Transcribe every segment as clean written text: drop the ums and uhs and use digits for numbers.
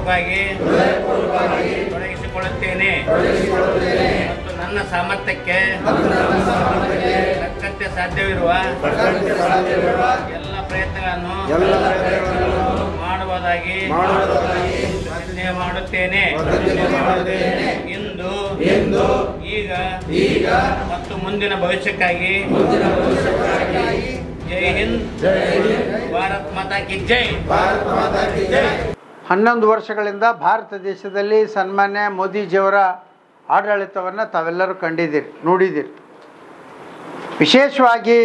ಹೃದಯಪೂರ್ವಕವಾಗಿ ತೊಡಗಿಸಿಕೊಳ್ಳುತ್ತೇನೆ ಮತ್ತು ನನ್ನ ಸಾಮರ್ಥ್ಯಕ್ಕೆ ತಕ್ಕಂತೆ ಸಾಧ್ಯವಿರುವ ಎಲ್ಲ ಪ್ರಯತ್ನಗಳನ್ನು ಮಾಡುವುದಾಗಿ ಪ್ರತಿಜ್ಞೆ ಮಾಡುತ್ತೇನೆ. ಇಂದು ಈಗ ಮತ್ತು ಮುಂದಿನ ಭವಿಷ್ಯಕ್ಕಾಗಿ ಜೈ ಹಿಂದ್, ಭಾರತ್ ಮಾತಾ ಕಿ ಜೈ. 11 ವರ್ಷಗಳಿಂದ ಭಾರತ ದೇಶದಲ್ಲಿ ಸನ್ಮಾನ್ಯ ಮೋದಿಜಿಯವರ ಆಡಳಿತವನ್ನು ತಾವೆಲ್ಲರೂ ಕಂಡಿದ್ದೀರಿ, ನೋಡಿದ್ದೀರಿ. ವಿಶೇಷವಾಗಿ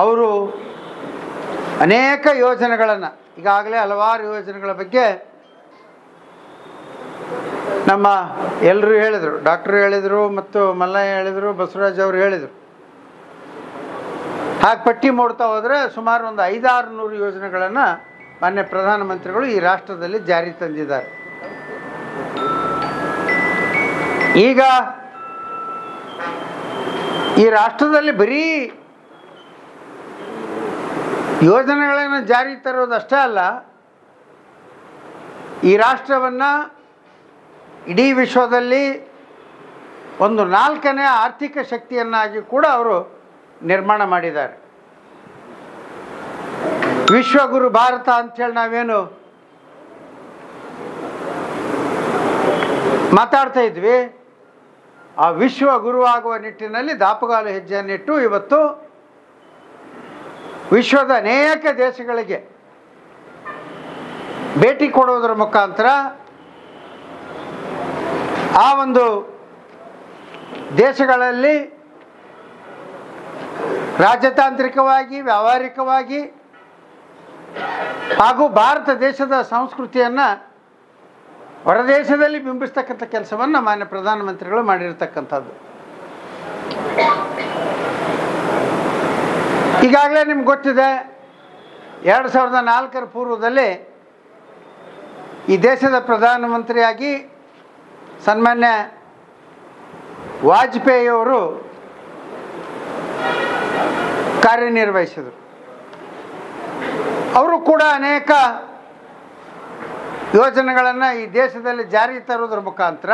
ಅವರು ಅನೇಕ ಯೋಜನೆಗಳನ್ನು, ಈಗಾಗಲೇ ಹಲವಾರು ಯೋಜನೆಗಳ ಬಗ್ಗೆ ನಮ್ಮ ಎಲ್ಲರೂ ಹೇಳಿದರು, ಡಾಕ್ಟ್ರು ಹೇಳಿದರು ಮತ್ತು ಮಲ್ಲಯ್ಯ ಹೇಳಿದರು, ಬಸವರಾಜ್ ಅವರು ಹೇಳಿದರು. ಹಾಗೆ ಪಟ್ಟಿ ಮಾಡ್ತಾ ಹೋದರೆ ಸುಮಾರು ಒಂದು 500-600 ಯೋಜನೆಗಳನ್ನು ಮಾನ್ಯ ಪ್ರಧಾನಮಂತ್ರಿಗಳು ಈ ರಾಷ್ಟ್ರದಲ್ಲಿ ಜಾರಿ ತಂದಿದ್ದಾರೆ. ಈಗ ಈ ರಾಷ್ಟ್ರದಲ್ಲಿ ಬರೀ ಯೋಜನೆಗಳನ್ನು ಜಾರಿ ತರೋದಷ್ಟೇ ಅಲ್ಲ, ಈ ರಾಷ್ಟ್ರವನ್ನು ಇಡೀ ವಿಶ್ವದಲ್ಲಿ ಒಂದು 4ನೇ ಆರ್ಥಿಕ ಶಕ್ತಿಯನ್ನಾಗಿ ಕೂಡ ಅವರು ನಿರ್ಮಾಣ ಮಾಡಿದ್ದಾರೆ. ವಿಶ್ವಗುರು ಭಾರತ ಅಂಥೇಳಿ ನಾವೇನು ಮಾತಾಡ್ತಾ ಇದ್ವಿ, ಆ ವಿಶ್ವ ಗುರುವಾಗುವ ನಿಟ್ಟಿನಲ್ಲಿ ದಾಪುಗಾಲು ಹೆಜ್ಜೆಯನ್ನಿಟ್ಟು ಇವತ್ತು ವಿಶ್ವದ ಅನೇಕ ದೇಶಗಳಿಗೆ ಭೇಟಿ ಕೊಡುವುದರ ಮುಖಾಂತರ ಆ ಒಂದು ದೇಶಗಳಲ್ಲಿ ರಾಜತಾಂತ್ರಿಕವಾಗಿ, ವ್ಯಾವಹಾರಿಕವಾಗಿ ಹಾಗೂ ಭಾರತ ದೇಶದ ಸಂಸ್ಕೃತಿಯನ್ನು ಹೊರದೇಶದಲ್ಲಿ ಬಿಂಬಿಸ್ತಕ್ಕಂಥ ಕೆಲಸವನ್ನು ಮಾನ್ಯ ಪ್ರಧಾನಮಂತ್ರಿಗಳು ಮಾಡಿರ್ತಕ್ಕಂಥದ್ದು. ಈಗಾಗಲೇ ನಿಮ್ಗೆ ಗೊತ್ತಿದೆ, 2004 ಪೂರ್ವದಲ್ಲಿ ಈ ದೇಶದ ಪ್ರಧಾನಮಂತ್ರಿಯಾಗಿ ಸನ್ಮಾನ್ಯ ವಾಜಪೇಯಿಯವರು ಕಾರ್ಯನಿರ್ವಹಿಸಿದರು. ಅವರು ಕೂಡ ಅನೇಕ ಯೋಜನೆಗಳನ್ನು ಈ ದೇಶದಲ್ಲಿ ಜಾರಿ ತರುವುದರ ಮುಖಾಂತರ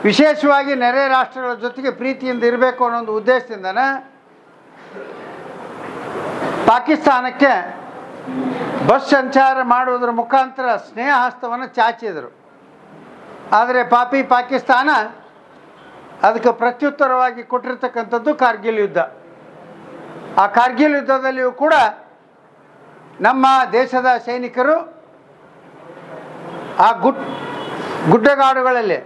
ವಿಶೇಷವಾಗಿ ನೆರೆ ರಾಷ್ಟ್ರಗಳ ಜೊತೆಗೆ ಪ್ರೀತಿಯಿಂದ ಇರಬೇಕು ಅನ್ನೋ ಒಂದು ಉದ್ದೇಶದಿಂದನೇ ಪಾಕಿಸ್ತಾನಕ್ಕೆ ಬಸ್ ಸಂಚಾರ ಮಾಡುವುದರ ಮುಖಾಂತರ ಸ್ನೇಹ ಹಸ್ತವನ್ನು ಚಾಚಿದರು. ಆದರೆ ಪಾಪಿ ಪಾಕಿಸ್ತಾನ ಅದಕ್ಕೆ ಪ್ರತ್ಯುತ್ತರವಾಗಿ ಕೊಟ್ಟಿರ್ತಕ್ಕಂಥದ್ದು ಕಾರ್ಗಿಲ್ ಯುದ್ಧ. ಆ ಕಾರ್ಗಿಲ್ ಯುದ್ಧದಲ್ಲಿಯೂ ಕೂಡ ನಮ್ಮ ದೇಶದ ಸೈನಿಕರು ಆ ಗುಡ್ಡಗಾಡುಗಳಲ್ಲಿ,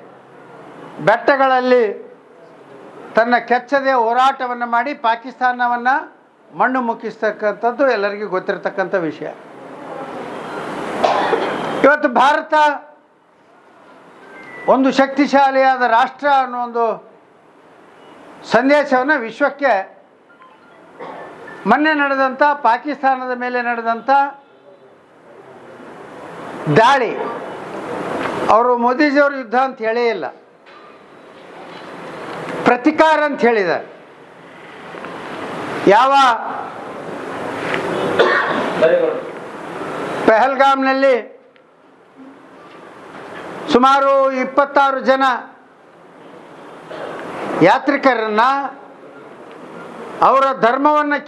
ಬೆಟ್ಟಗಳಲ್ಲಿ ತನ್ನ ಕೆಚ್ಚದೆ ಹೋರಾಟವನ್ನು ಮಾಡಿ ಪಾಕಿಸ್ತಾನವನ್ನು ಮಣ್ಣು ಮುಕ್ಕಿಸ್ತಕ್ಕಂಥದ್ದು ಎಲ್ಲರಿಗೂ ಗೊತ್ತಿರತಕ್ಕಂಥ ವಿಷಯ. ಇವತ್ತು ಭಾರತ ಒಂದು ಶಕ್ತಿಶಾಲಿಯಾದ ರಾಷ್ಟ್ರ ಅನ್ನೋ ಒಂದು ಸಂದೇಶವನ್ನು ವಿಶ್ವಕ್ಕೆ ಮೊನ್ನೆ ನಡೆದಂಥ ಪಾಕಿಸ್ತಾನದ ಮೇಲೆ ನಡೆದಂಥ ದಾಳಿ, ಅವರು ಮೋದಿಜಿಯವರು ಯುದ್ಧ ಅಂತ ಹೇಳೇ ಇಲ್ಲ, ಪ್ರತಿಕಾರ ಅಂತ ಹೇಳಿದ್ದಾರೆ. ಯಾವ ಪೆಹಲ್ಗಾಮ್ನಲ್ಲಿ ಸುಮಾರು 26 ಜನ ಯಾತ್ರಿಕರನ್ನು ಅವರ ಧರ್ಮವನ್ನು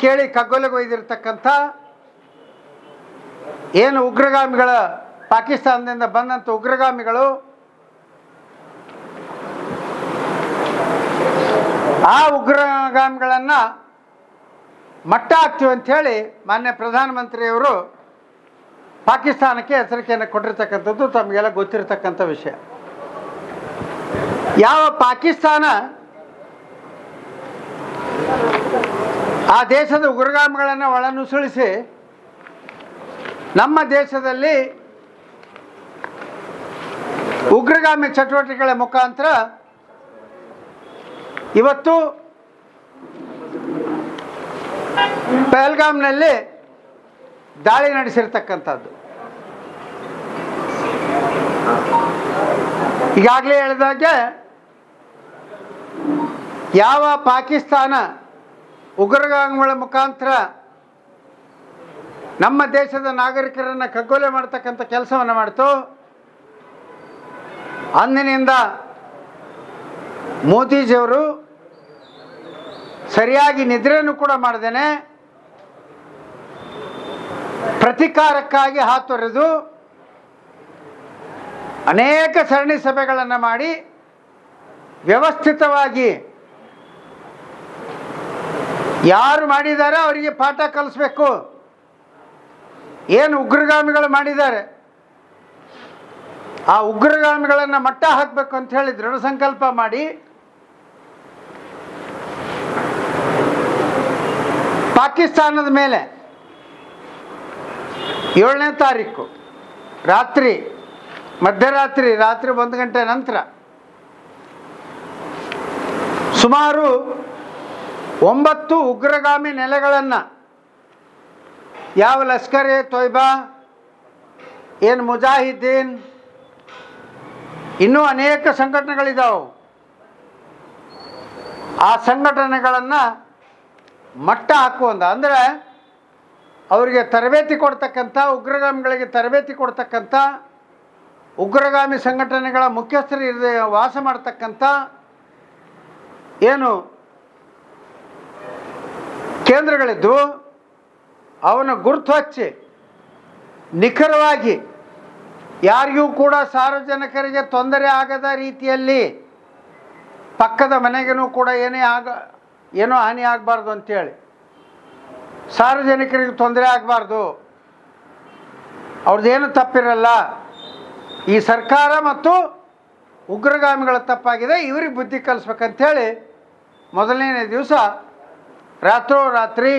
ಕೇಳಿ ಕಗ್ಗೊಲೆಗೊಯ್ದಿರ್ತಕ್ಕಂಥ ಏನು ಉಗ್ರಗಾಮಿಗಳ, ಪಾಕಿಸ್ತಾನದಿಂದ ಬಂದಂಥ ಉಗ್ರಗಾಮಿಗಳು ಆ ಉಗ್ರಗಾಮಿಗಳನ್ನು ಮಟ್ಟ ಹಾಕ್ತೀವಿ ಅಂಥೇಳಿ ಮಾನ್ಯ ಪ್ರಧಾನಮಂತ್ರಿಯವರು ಪಾಕಿಸ್ತಾನಕ್ಕೆ ಎಚ್ಚರಿಕೆಯನ್ನು ಕೊಟ್ಟಿರ್ತಕ್ಕಂಥದ್ದು ತಮಗೆಲ್ಲ ಗೊತ್ತಿರತಕ್ಕಂಥ ವಿಷಯ. ಯಾವ ಪಾಕಿಸ್ತಾನ ಆ ದೇಶದ ಉಗ್ರಗಾಮಿಗಳನ್ನು ಒಳನುಸುಳಿಸಿ ನಮ್ಮ ದೇಶದಲ್ಲಿ ಉಗ್ರಗಾಮಿ ಚಟುವಟಿಕೆಗಳ ಮುಖಾಂತರ ಇವತ್ತು ಪಹಲ್ಗಾಮ್ನಲ್ಲಿ ದಾಳಿ ನಡೆಸಿರ್ತಕ್ಕಂಥದ್ದು. ಈಗಾಗಲೇ ಹೇಳಿದಾಗೆ ಯಾವ ಪಾಕಿಸ್ತಾನ ಉಗ್ರಗಾಮಿಗಳ ಮುಖಾಂತರ ನಮ್ಮ ದೇಶದ ನಾಗರಿಕರನ್ನು ಕಗ್ಗೊಲೆ ಮಾಡ್ತಕ್ಕಂಥ ಕೆಲಸವನ್ನು ಮಾಡ್ತು. ಅಂದಿನಿಂದ ಮೋದಿಜಿಯವರು ಸರಿಯಾಗಿ ನಿದ್ರೆಯನ್ನು ಕೂಡ ಮಾಡ್ದೇನೆ ಪ್ರತಿಕಾರಕ್ಕಾಗಿ ಹಾತೊರೆದು ಅನೇಕ ಸರಣಿ ಸಭೆಗಳನ್ನು ಮಾಡಿ ವ್ಯವಸ್ಥಿತವಾಗಿ ಯಾರು ಮಾಡಿದ್ದಾರೆ ಅವರಿಗೆ ಪಾಠ ಕಲಿಸ್ಬೇಕು. ಏನು ಉಗ್ರಗಾಮಿಗಳು ಮಾಡಿದ್ದಾರೆ ಆ ಉಗ್ರಗಾಮಿಗಳನ್ನು ಮಟ್ಟ ಹಾಕಬೇಕು ಅಂತ ಹೇಳಿ ದೃಢ ಸಂಕಲ್ಪ ಮಾಡಿ ಪಾಕಿಸ್ತಾನದ ಮೇಲೆ 7ನೇ ತಾರೀಕು ಮಧ್ಯರಾತ್ರಿ 1 ಗಂಟೆ ನಂತರ ಸುಮಾರು 9 ಉಗ್ರಗಾಮಿ ನೆಲೆಗಳನ್ನು ಯಾವ ಲಷ್ಕರ್ ಎ ತೊಯ್ಬಾ, ಏನು ಮುಜಾಹಿದ್ದೀನ್, ಇನ್ನೂ ಅನೇಕ ಸಂಘಟನೆಗಳಿದ್ದಾವೆ. ಆ ಸಂಘಟನೆಗಳನ್ನು ಮಟ್ಟ ಹಾಕುವಂತ ಅಂದರೆ ಅವರಿಗೆ ತರಬೇತಿ ಕೊಡ್ತಕ್ಕಂಥ, ಉಗ್ರಗಾಮಿಗಳಿಗೆ ತರಬೇತಿ ಕೊಡ್ತಕ್ಕಂಥ, ಉಗ್ರಗಾಮಿ ಸಂಘಟನೆಗಳ ಮುಖ್ಯಸ್ಥರು ವಾಸ ಮಾಡ್ತಕ್ಕಂಥ ಏನು ಕೇಂದ್ರಗಳಿದ್ದು ಅವನ ಗುರುತು ಹಚ್ಚಿ ನಿಖರವಾಗಿ ಯಾರಿಗೂ ಕೂಡ ಸಾರ್ವಜನಿಕರಿಗೆ ತೊಂದರೆ ಆಗದ ರೀತಿಯಲ್ಲಿ ಪಕ್ಕದ ಮನೆಗೂ ಕೂಡ ಏನೋ ಹಾನಿ ಆಗಬಾರ್ದು ಅಂತೇಳಿ, ಸಾರ್ವಜನಿಕರಿಗೆ ತೊಂದರೆ ಆಗಬಾರ್ದು, ಅವ್ರದ್ದೇನು ತಪ್ಪಿರಲ್ಲ, ಈ ಸರ್ಕಾರ ಮತ್ತು ಉಗ್ರಗಾಮಿಗಳ ತಪ್ಪಾಗಿದೆ, ಇವ್ರಿಗೆ ಬುದ್ಧಿ ಕಲಿಸ್ಬೇಕಂತೇಳಿ ಮೊದಲನೇ ದಿವಸ ರಾತ್ರೋರಾತ್ರಿ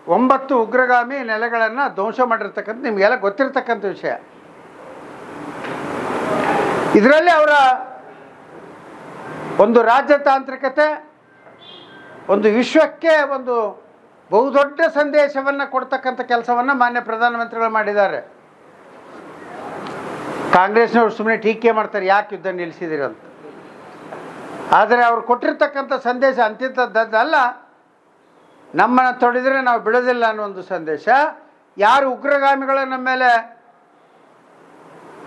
9 ಉಗ್ರಗಾಮಿ ನೆಲೆಗಳನ್ನು ಧ್ವಂಸ ಮಾಡಿರ್ತಕ್ಕಂಥ ನಿಮಗೆಲ್ಲ ಗೊತ್ತಿರ್ತಕ್ಕಂಥ ವಿಷಯ. ಇದರಲ್ಲಿ ಅವರ ಒಂದು ರಾಜ್ಯತಾಂತ್ರಿಕತೆ, ಒಂದು ವಿಶ್ವಕ್ಕೆ ಒಂದು ಬಹುದೊಡ್ಡ ಸಂದೇಶವನ್ನು ಕೊಡ್ತಕ್ಕಂಥ ಕೆಲಸವನ್ನು ಮಾನ್ಯ ಪ್ರಧಾನಮಂತ್ರಿಗಳು ಮಾಡಿದ್ದಾರೆ. ಕಾಂಗ್ರೆಸ್ನವರು ಸುಮ್ಮನೆ ಟೀಕೆ ಮಾಡ್ತಾರೆ, ಯಾಕೆ ಯುದ್ಧ ನಿಲ್ಲಿಸಿದಿರಿ ಅಂತ. ಆದರೆ ಅವರು ಕೊಟ್ಟಿರ್ತಕ್ಕಂಥ ಸಂದೇಶ ಅಂತಿಂಥದ್ದಲ್ಲ, ನಮ್ಮನ್ನು ತೊಡಿದರೆ ನಾವು ಬಿಡೋದಿಲ್ಲ ಅನ್ನೋ ಒಂದು ಸಂದೇಶ. ಯಾರು ಉಗ್ರಗಾಮಿಗಳ ನಮ್ಮ ಮೇಲೆ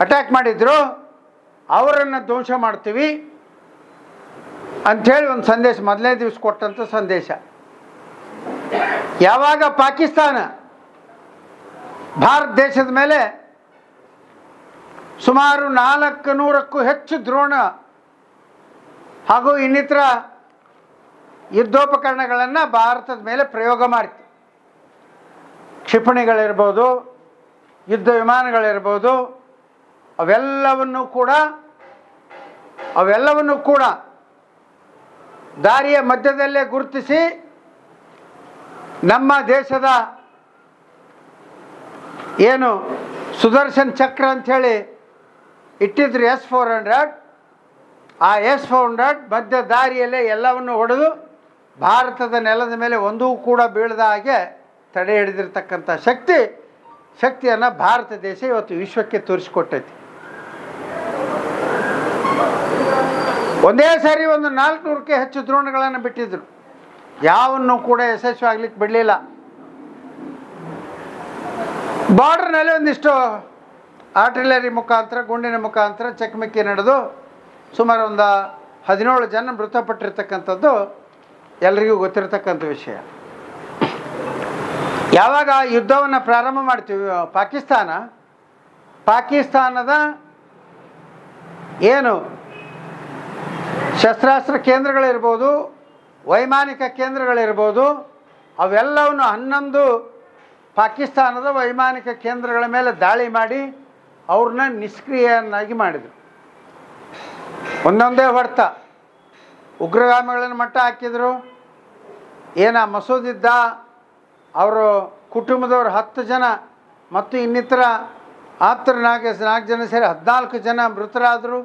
ಅಟ್ಯಾಕ್ ಮಾಡಿದ್ರು ಅವರನ್ನು ಧ್ವಂಸ ಮಾಡ್ತೀವಿ ಅಂಥೇಳಿ ಒಂದು ಸಂದೇಶ ಮೊದಲನೇ ದಿವಸ ಕೊಟ್ಟಂಥ ಸಂದೇಶ. ಯಾವಾಗ ಪಾಕಿಸ್ತಾನ ಭಾರತ ದೇಶದ ಮೇಲೆ ಸುಮಾರು 400ಕ್ಕೂ ಹೆಚ್ಚು ಡ್ರೋನ್ ಹಾಗೂ ಇನ್ನಿತರ ಯುದ್ಧೋಪಕರಣಗಳನ್ನು ಭಾರತದ ಮೇಲೆ ಪ್ರಯೋಗ ಮಾಡ್ತೀವಿ, ಕ್ಷಿಪಣಿಗಳಿರ್ಬೋದು, ಯುದ್ಧ ವಿಮಾನಗಳಿರ್ಬೋದು, ಅವೆಲ್ಲವನ್ನೂ ಕೂಡ ದಾರಿಯ ಮಧ್ಯದಲ್ಲೇ ಗುರುತಿಸಿ ನಮ್ಮ ದೇಶದ ಏನು ಸುದರ್ಶನ್ ಚಕ್ರ ಅಂಥೇಳಿ ಇಟ್ಟಿದ್ರು S-400, ಆ S-400 ಮಧ್ಯ ದಾರಿಯಲ್ಲೇ ಎಲ್ಲವನ್ನು ಹೊಡೆದು ಭಾರತದ ನೆಲದ ಮೇಲೆ ಒಂದೂ ಕೂಡ ಬೀಳದ ಹಾಗೆ ತಡೆ ಹಿಡಿದಿರ್ತಕ್ಕಂಥ ಶಕ್ತಿಯನ್ನು ಭಾರತ ದೇಶ ಇವತ್ತು ವಿಶ್ವಕ್ಕೆ ತೋರಿಸಿಕೊಟ್ಟೈತಿ. ಒಂದೇ ಸಾರಿ ಒಂದು 400ಕ್ಕೆ ಹೆಚ್ಚು ಡ್ರೋನ್ಗಳನ್ನು ಬಿಟ್ಟಿದ್ರು, ಯಾವನ್ನು ಕೂಡ ಯಶಸ್ವಿ ಆಗ್ಲಿಕ್ಕೆ ಬಿಡಲಿಲ್ಲ. ಬಾರ್ಡರ್ನಲ್ಲಿ ಒಂದಿಷ್ಟು ಆರ್ಟಿಲರಿ ಮುಖಾಂತರ, ಗುಂಡಿನ ಮುಖಾಂತರ ಚಕಮಕಿ ನಡೆದು ಸುಮಾರು ಒಂದು 17 ಜನ ಮೃತಪಟ್ಟಿರ್ತಕ್ಕಂಥದ್ದು ಎಲ್ರಿಗೂ ಗೊತ್ತಿರತಕ್ಕಂಥ ವಿಷಯ. ಯಾವಾಗ ಯುದ್ಧವನ್ನು ಪ್ರಾರಂಭ ಮಾಡ್ತೀವಿ, ಪಾಕಿಸ್ತಾನದ ಏನು ಶಸ್ತ್ರಾಸ್ತ್ರ ಕೇಂದ್ರಗಳಿರ್ಬೋದು, ವೈಮಾನಿಕ ಕೇಂದ್ರಗಳಿರ್ಬೋದು, ಅವೆಲ್ಲವನ್ನು 11 ಪಾಕಿಸ್ತಾನದ ವೈಮಾನಿಕ ಕೇಂದ್ರಗಳ ಮೇಲೆ ದಾಳಿ ಮಾಡಿ ಅವ್ರನ್ನ ನಿಷ್ಕ್ರಿಯನ್ನಾಗಿ ಮಾಡಿದರು. ಒಂದೊಂದೇ ಹೊಡೆತ ಉಗ್ರಗಾಮಿಗಳನ್ನು ಮಟ್ಟ ಹಾಕಿದರು. ಮಸೂದಿದ್ದ ಅವರು ಕುಟುಂಬದವರು 10 ಜನ ಮತ್ತು ಇನ್ನಿತರ ಆಪ್ತರ 4 ಜನ ಸೇರಿ 14 ಜನ ಮೃತರಾದರು.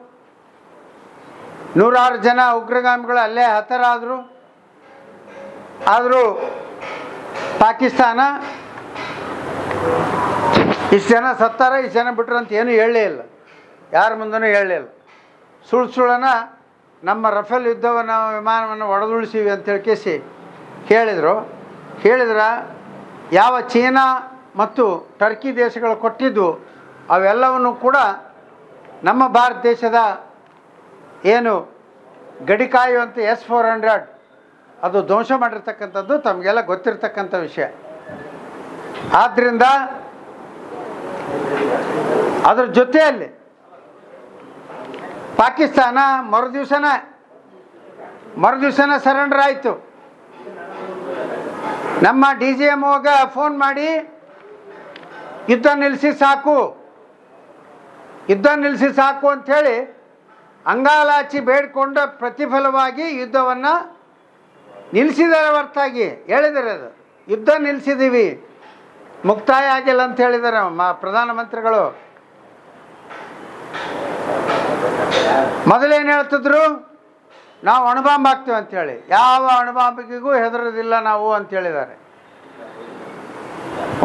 106 ಜನ ಉಗ್ರಗಾಮಿಗಳು ಅಲ್ಲೇ ಹತರಾದರು. ಆದರೂ ಪಾಕಿಸ್ತಾನ ಇಷ್ಟು ಜನ ಸತ್ತಾರ, ಇಷ್ಟು ಜನ ಬಿಟ್ರು ಅಂತ ಏನೂ ಹೇಳಲೇ ಇಲ್ಲ, ಯಾರ ಮುಂದೂ ಹೇಳಲಿಲ್ಲ. ಸುಳ್ಳನ ನಮ್ಮ ರಫೇಲ್ ವಿಮಾನವನ್ನು ಹೊಡೆದುಳಿಸಿವಿ ಅಂತೇಳಿ ಕೇಸಿ ಹೇಳಿದ್ರ ಯಾವ ಚೀನಾ ಮತ್ತು ಟರ್ಕಿ ದೇಶಗಳು ಕೊಟ್ಟಿದ್ದು ಅವೆಲ್ಲವನ್ನು ಕೂಡ ನಮ್ಮ ಭಾರತ ದೇಶದ ಏನು ಗಡಿ ಕಾಯುವಂಥ S-400 ಅದು ಧ್ವಂಸ ಮಾಡಿರ್ತಕ್ಕಂಥದ್ದು ತಮಗೆಲ್ಲ ಗೊತ್ತಿರ್ತಕ್ಕಂಥ ವಿಷಯ. ಆದ್ದರಿಂದ ಅದರ ಜೊತೆಯಲ್ಲಿ ಪಾಕಿಸ್ತಾನ ಮರುದಿವಸನ ಸರೆಂಡರ್ ಆಯಿತು. ನಮ್ಮ DGMOಗೆ ಫೋನ್ ಮಾಡಿ ಯುದ್ಧ ನಿಲ್ಲಿಸಿ ಸಾಕು ಅಂಥೇಳಿ ಅಂಗಾಲಾಚಿ ಬೇಡಿಕೊಂಡ ಪ್ರತಿಫಲವಾಗಿ ಯುದ್ಧವನ್ನು ನಿಲ್ಲಿಸಿದ್ದಾರೆ. ಹೊರತಾಗಿ ಹೇಳಿದ್ದಾರೆ ಅದು ಯುದ್ಧ ನಿಲ್ಲಿಸಿದ್ದೀವಿ, ಮುಕ್ತಾಯ ಆಗಿಲ್ಲ ಅಂತ ಹೇಳಿದ್ದಾರೆ ಪ್ರಧಾನಮಂತ್ರಿಗಳು. ಮೊದಲೇನು ಹೇಳ್ತಿದ್ರು, ನಾವು ಅಣುಬಾಂಬ್ ಹಾಕ್ತೀವಿ ಅಂಥೇಳಿ. ಯಾವ ಅಣುಬಾಂಬಿಗೂ ಹೆದರೋದಿಲ್ಲ ನಾವು ಅಂತ ಹೇಳಿದ್ದಾರೆ.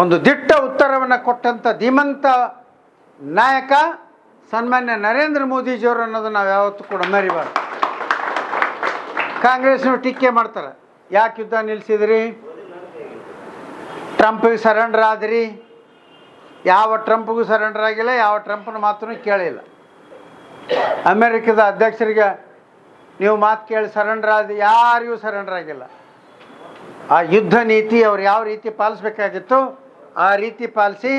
ಒಂದು ದಿಟ್ಟ ಉತ್ತರವನ್ನು ಕೊಟ್ಟಂಥ ಧೀಮಂತ ನಾಯಕ ಸನ್ಮಾನ್ಯ ನರೇಂದ್ರ ಮೋದಿಜಿಯವರು ಅನ್ನೋದು ನಾವು ಯಾವತ್ತೂ ಕೂಡ ಮರಿಬಾರ್ದು. ಕಾಂಗ್ರೆಸ್ನವ್ರು ಟೀಕೆ ಮಾಡ್ತಾರೆ, ಯಾಕೆ ಯುದ್ಧ ನಿಲ್ಲಿಸಿದ್ರಿ, ಟ್ರಂಪಿಗೆ ಸರೆಂಡರ್ ಆದ್ರಿ. ಯಾವ ಟ್ರಂಪ್ಗೂ ಸರೆಂಡರ್ ಆಗಿಲ್ಲ, ಯಾವ ಟ್ರಂಪ್ನ ಮಾತನ್ನು ಕೇಳಿಲ್ಲ. ಅಮೇರಿಕದ ಅಧ್ಯಕ್ಷರಿಗೆ ನೀವು ಮಾತು ಕೇಳಿ ಸರೆಂಡರ್ ಆದ, ಯಾರಿಗೂ ಸರೆಂಡರ್ ಆಗಿಲ್ಲ. ಆ ಯುದ್ಧ ನೀತಿ ಅವ್ರು ಯಾವ ರೀತಿ ಪಾಲಿಸ್ಬೇಕಾಗಿತ್ತು ಆ ರೀತಿ ಪಾಲಿಸಿ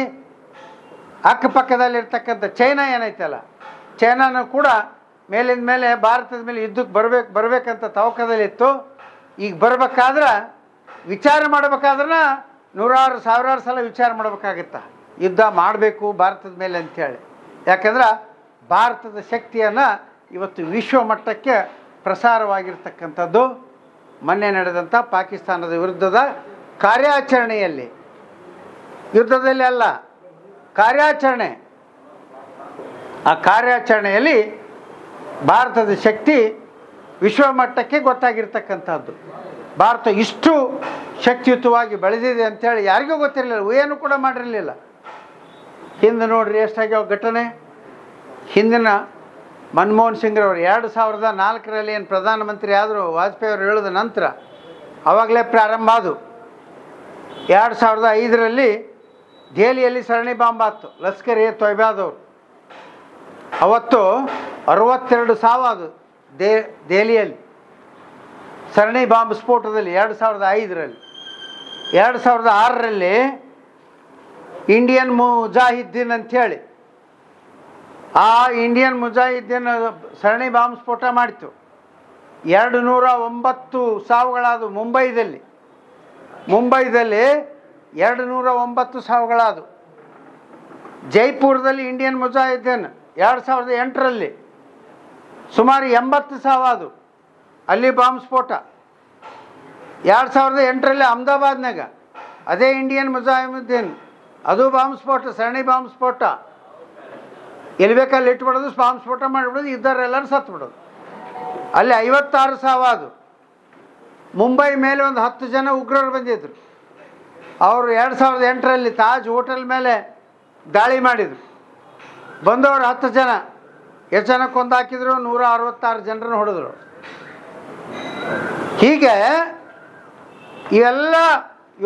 ಅಕ್ಕಪಕ್ಕದಲ್ಲಿರ್ತಕ್ಕಂಥ ಚೈನಾ ಏನೈತಲ್ಲ, ಚೈನಾನು ಕೂಡ ಮೇಲಿಂದ ಮೇಲೆ ಭಾರತದ ಮೇಲೆ ಯುದ್ಧಕ್ಕೆ ಬರಬೇಕಂತ ತವಕದಲ್ಲಿತ್ತು. ಈಗ ಬರಬೇಕಾದ್ರೆ ವಿಚಾರ ಮಾಡಬೇಕಾದ್ರೆ ನೂರಾರು ಸಾವಿರಾರು ಸಲ ವಿಚಾರ ಮಾಡಬೇಕಾಗತ್ತ, ಯುದ್ಧ ಮಾಡಬೇಕು ಭಾರತದ ಮೇಲೆ ಅಂಥೇಳಿ. ಯಾಕಂದ್ರೆ ಭಾರತದ ಶಕ್ತಿಯನ್ನು ಇವತ್ತು ವಿಶ್ವ ಮಟ್ಟಕ್ಕೆ ಪ್ರಸಾರವಾಗಿರ್ತಕ್ಕಂಥದ್ದು ಮೊನ್ನೆ ನಡೆದಂಥ ಪಾಕಿಸ್ತಾನದ ವಿರುದ್ಧದ ಕಾರ್ಯಾಚರಣೆಯಲ್ಲಿ, ಯುದ್ಧದಲ್ಲಿ ಅಲ್ಲ, ಕಾರ್ಯಾಚರಣೆ. ಆ ಕಾರ್ಯಾಚರಣೆಯಲ್ಲಿ ಭಾರತದ ಶಕ್ತಿ ವಿಶ್ವ ಮಟ್ಟಕ್ಕೆ ಗೊತ್ತಾಗಿರ್ತಕ್ಕಂಥದ್ದು. ಭಾರತ ಇಷ್ಟು ಶಕ್ತಿಯುತವಾಗಿ ಬೆಳೆದಿದೆ ಅಂಥೇಳಿ ಯಾರಿಗೂ ಗೊತ್ತಿರಲಿಲ್ಲ, ಊಹೆನೂ ಕೂಡ ಮಾಡಿರಲಿಲ್ಲ. ಹಿಂದೆ ನೋಡ್ರಿ ಎಷ್ಟಾಗ್ಯಾವ ಘಟನೆ. ಹಿಂದಿನ ಮನಮೋಹನ್ ಸಿಂಗ್ರವರು 2004ರಲ್ಲಿ ಏನು ಪ್ರಧಾನಮಂತ್ರಿ ಆದರು, ವಾಜಪೇಯಿ ಅವರು ಹೇಳಿದ ನಂತರ ಆವಾಗಲೇ ಪ್ರಾರಂಭ ಆದವು. 2005ರಲ್ಲಿ ದೆಹಲಿಯಲ್ಲಿ ಸರಣಿ ಬಾಂಬ್ ಆಯ್ತು, ಲಷ್ಕರ್-ಇ-ತೊಯ್ಬಾದವರು. ಅವತ್ತು 62 ಸಾವು ಅದು ದೆಹಲಿಯಲ್ಲಿ ಸರಣಿ ಬಾಂಬ್ ಸ್ಫೋಟದಲ್ಲಿ 2005ರಲ್ಲಿ. 2006ರಲ್ಲಿ ಇಂಡಿಯನ್ ಮುಜಾಹಿದ್ದೀನ್ ಅಂಥೇಳಿ ಆ ಇಂಡಿಯನ್ ಮುಜಾಹಿದ್ದೀನ್ ಸರಣಿ ಬಾಂಬ್ ಸ್ಫೋಟ ಮಾಡಿತು. 209 ಸಾವುಗಳಾದವು ಮುಂಬೈದಲ್ಲಿ 209 ಸಾವುಗಳಾದವು. ಜೈಪುರದಲ್ಲಿ ಇಂಡಿಯನ್ ಮುಜಾಹಿದ್ದೀನ್ 2008ರಲ್ಲಿ ಸುಮಾರು 80 ಸಾವಾದವು, ಅಲ್ಲಿ ಬಾಂಬ್ ಸ್ಫೋಟ. 2008ರಲ್ಲಿ ಅಹಮದಾಬಾದ್ನಾಗ ಅದೇ ಇಂಡಿಯನ್ ಮುಜಾಹಿದ್ದೀನ್ ಅದು ಬಾಂಬ್ ಸ್ಫೋಟ, ಸರಣಿ ಬಾಂಬ್ ಸ್ಫೋಟ. ಎಲ್ಲಿ ಬೇಕಲ್ಲಿ ಇಟ್ಬಿಡೋದು, ಬಾಂಬ್ ಸ್ಫೋಟ ಮಾಡಿಬಿಡೋದು, ಇದ್ದವರೆಲ್ಲರೂ ಸತ್ತುಬಿಡೋದು. ಅಲ್ಲಿ 56 ಸಾವಾದು. ಮುಂಬೈ ಮೇಲೆ ಒಂದು 10 ಜನ ಉಗ್ರರು ಬಂದಿದ್ದರು. ಅವರು 2008ರಲ್ಲಿ ತಾಜ್ ಹೋಟೆಲ್ ಮೇಲೆ ದಾಳಿ ಮಾಡಿದರು. ಬಂದವರು 10 ಜನ, ಎಷ್ಟು ಜನ ಕೊಂದಾಕಿದ್ರು, 166 ಜನರನ್ನು ಹೊಡೆದ್ರು. ಹೀಗೆ ಇವೆಲ್ಲ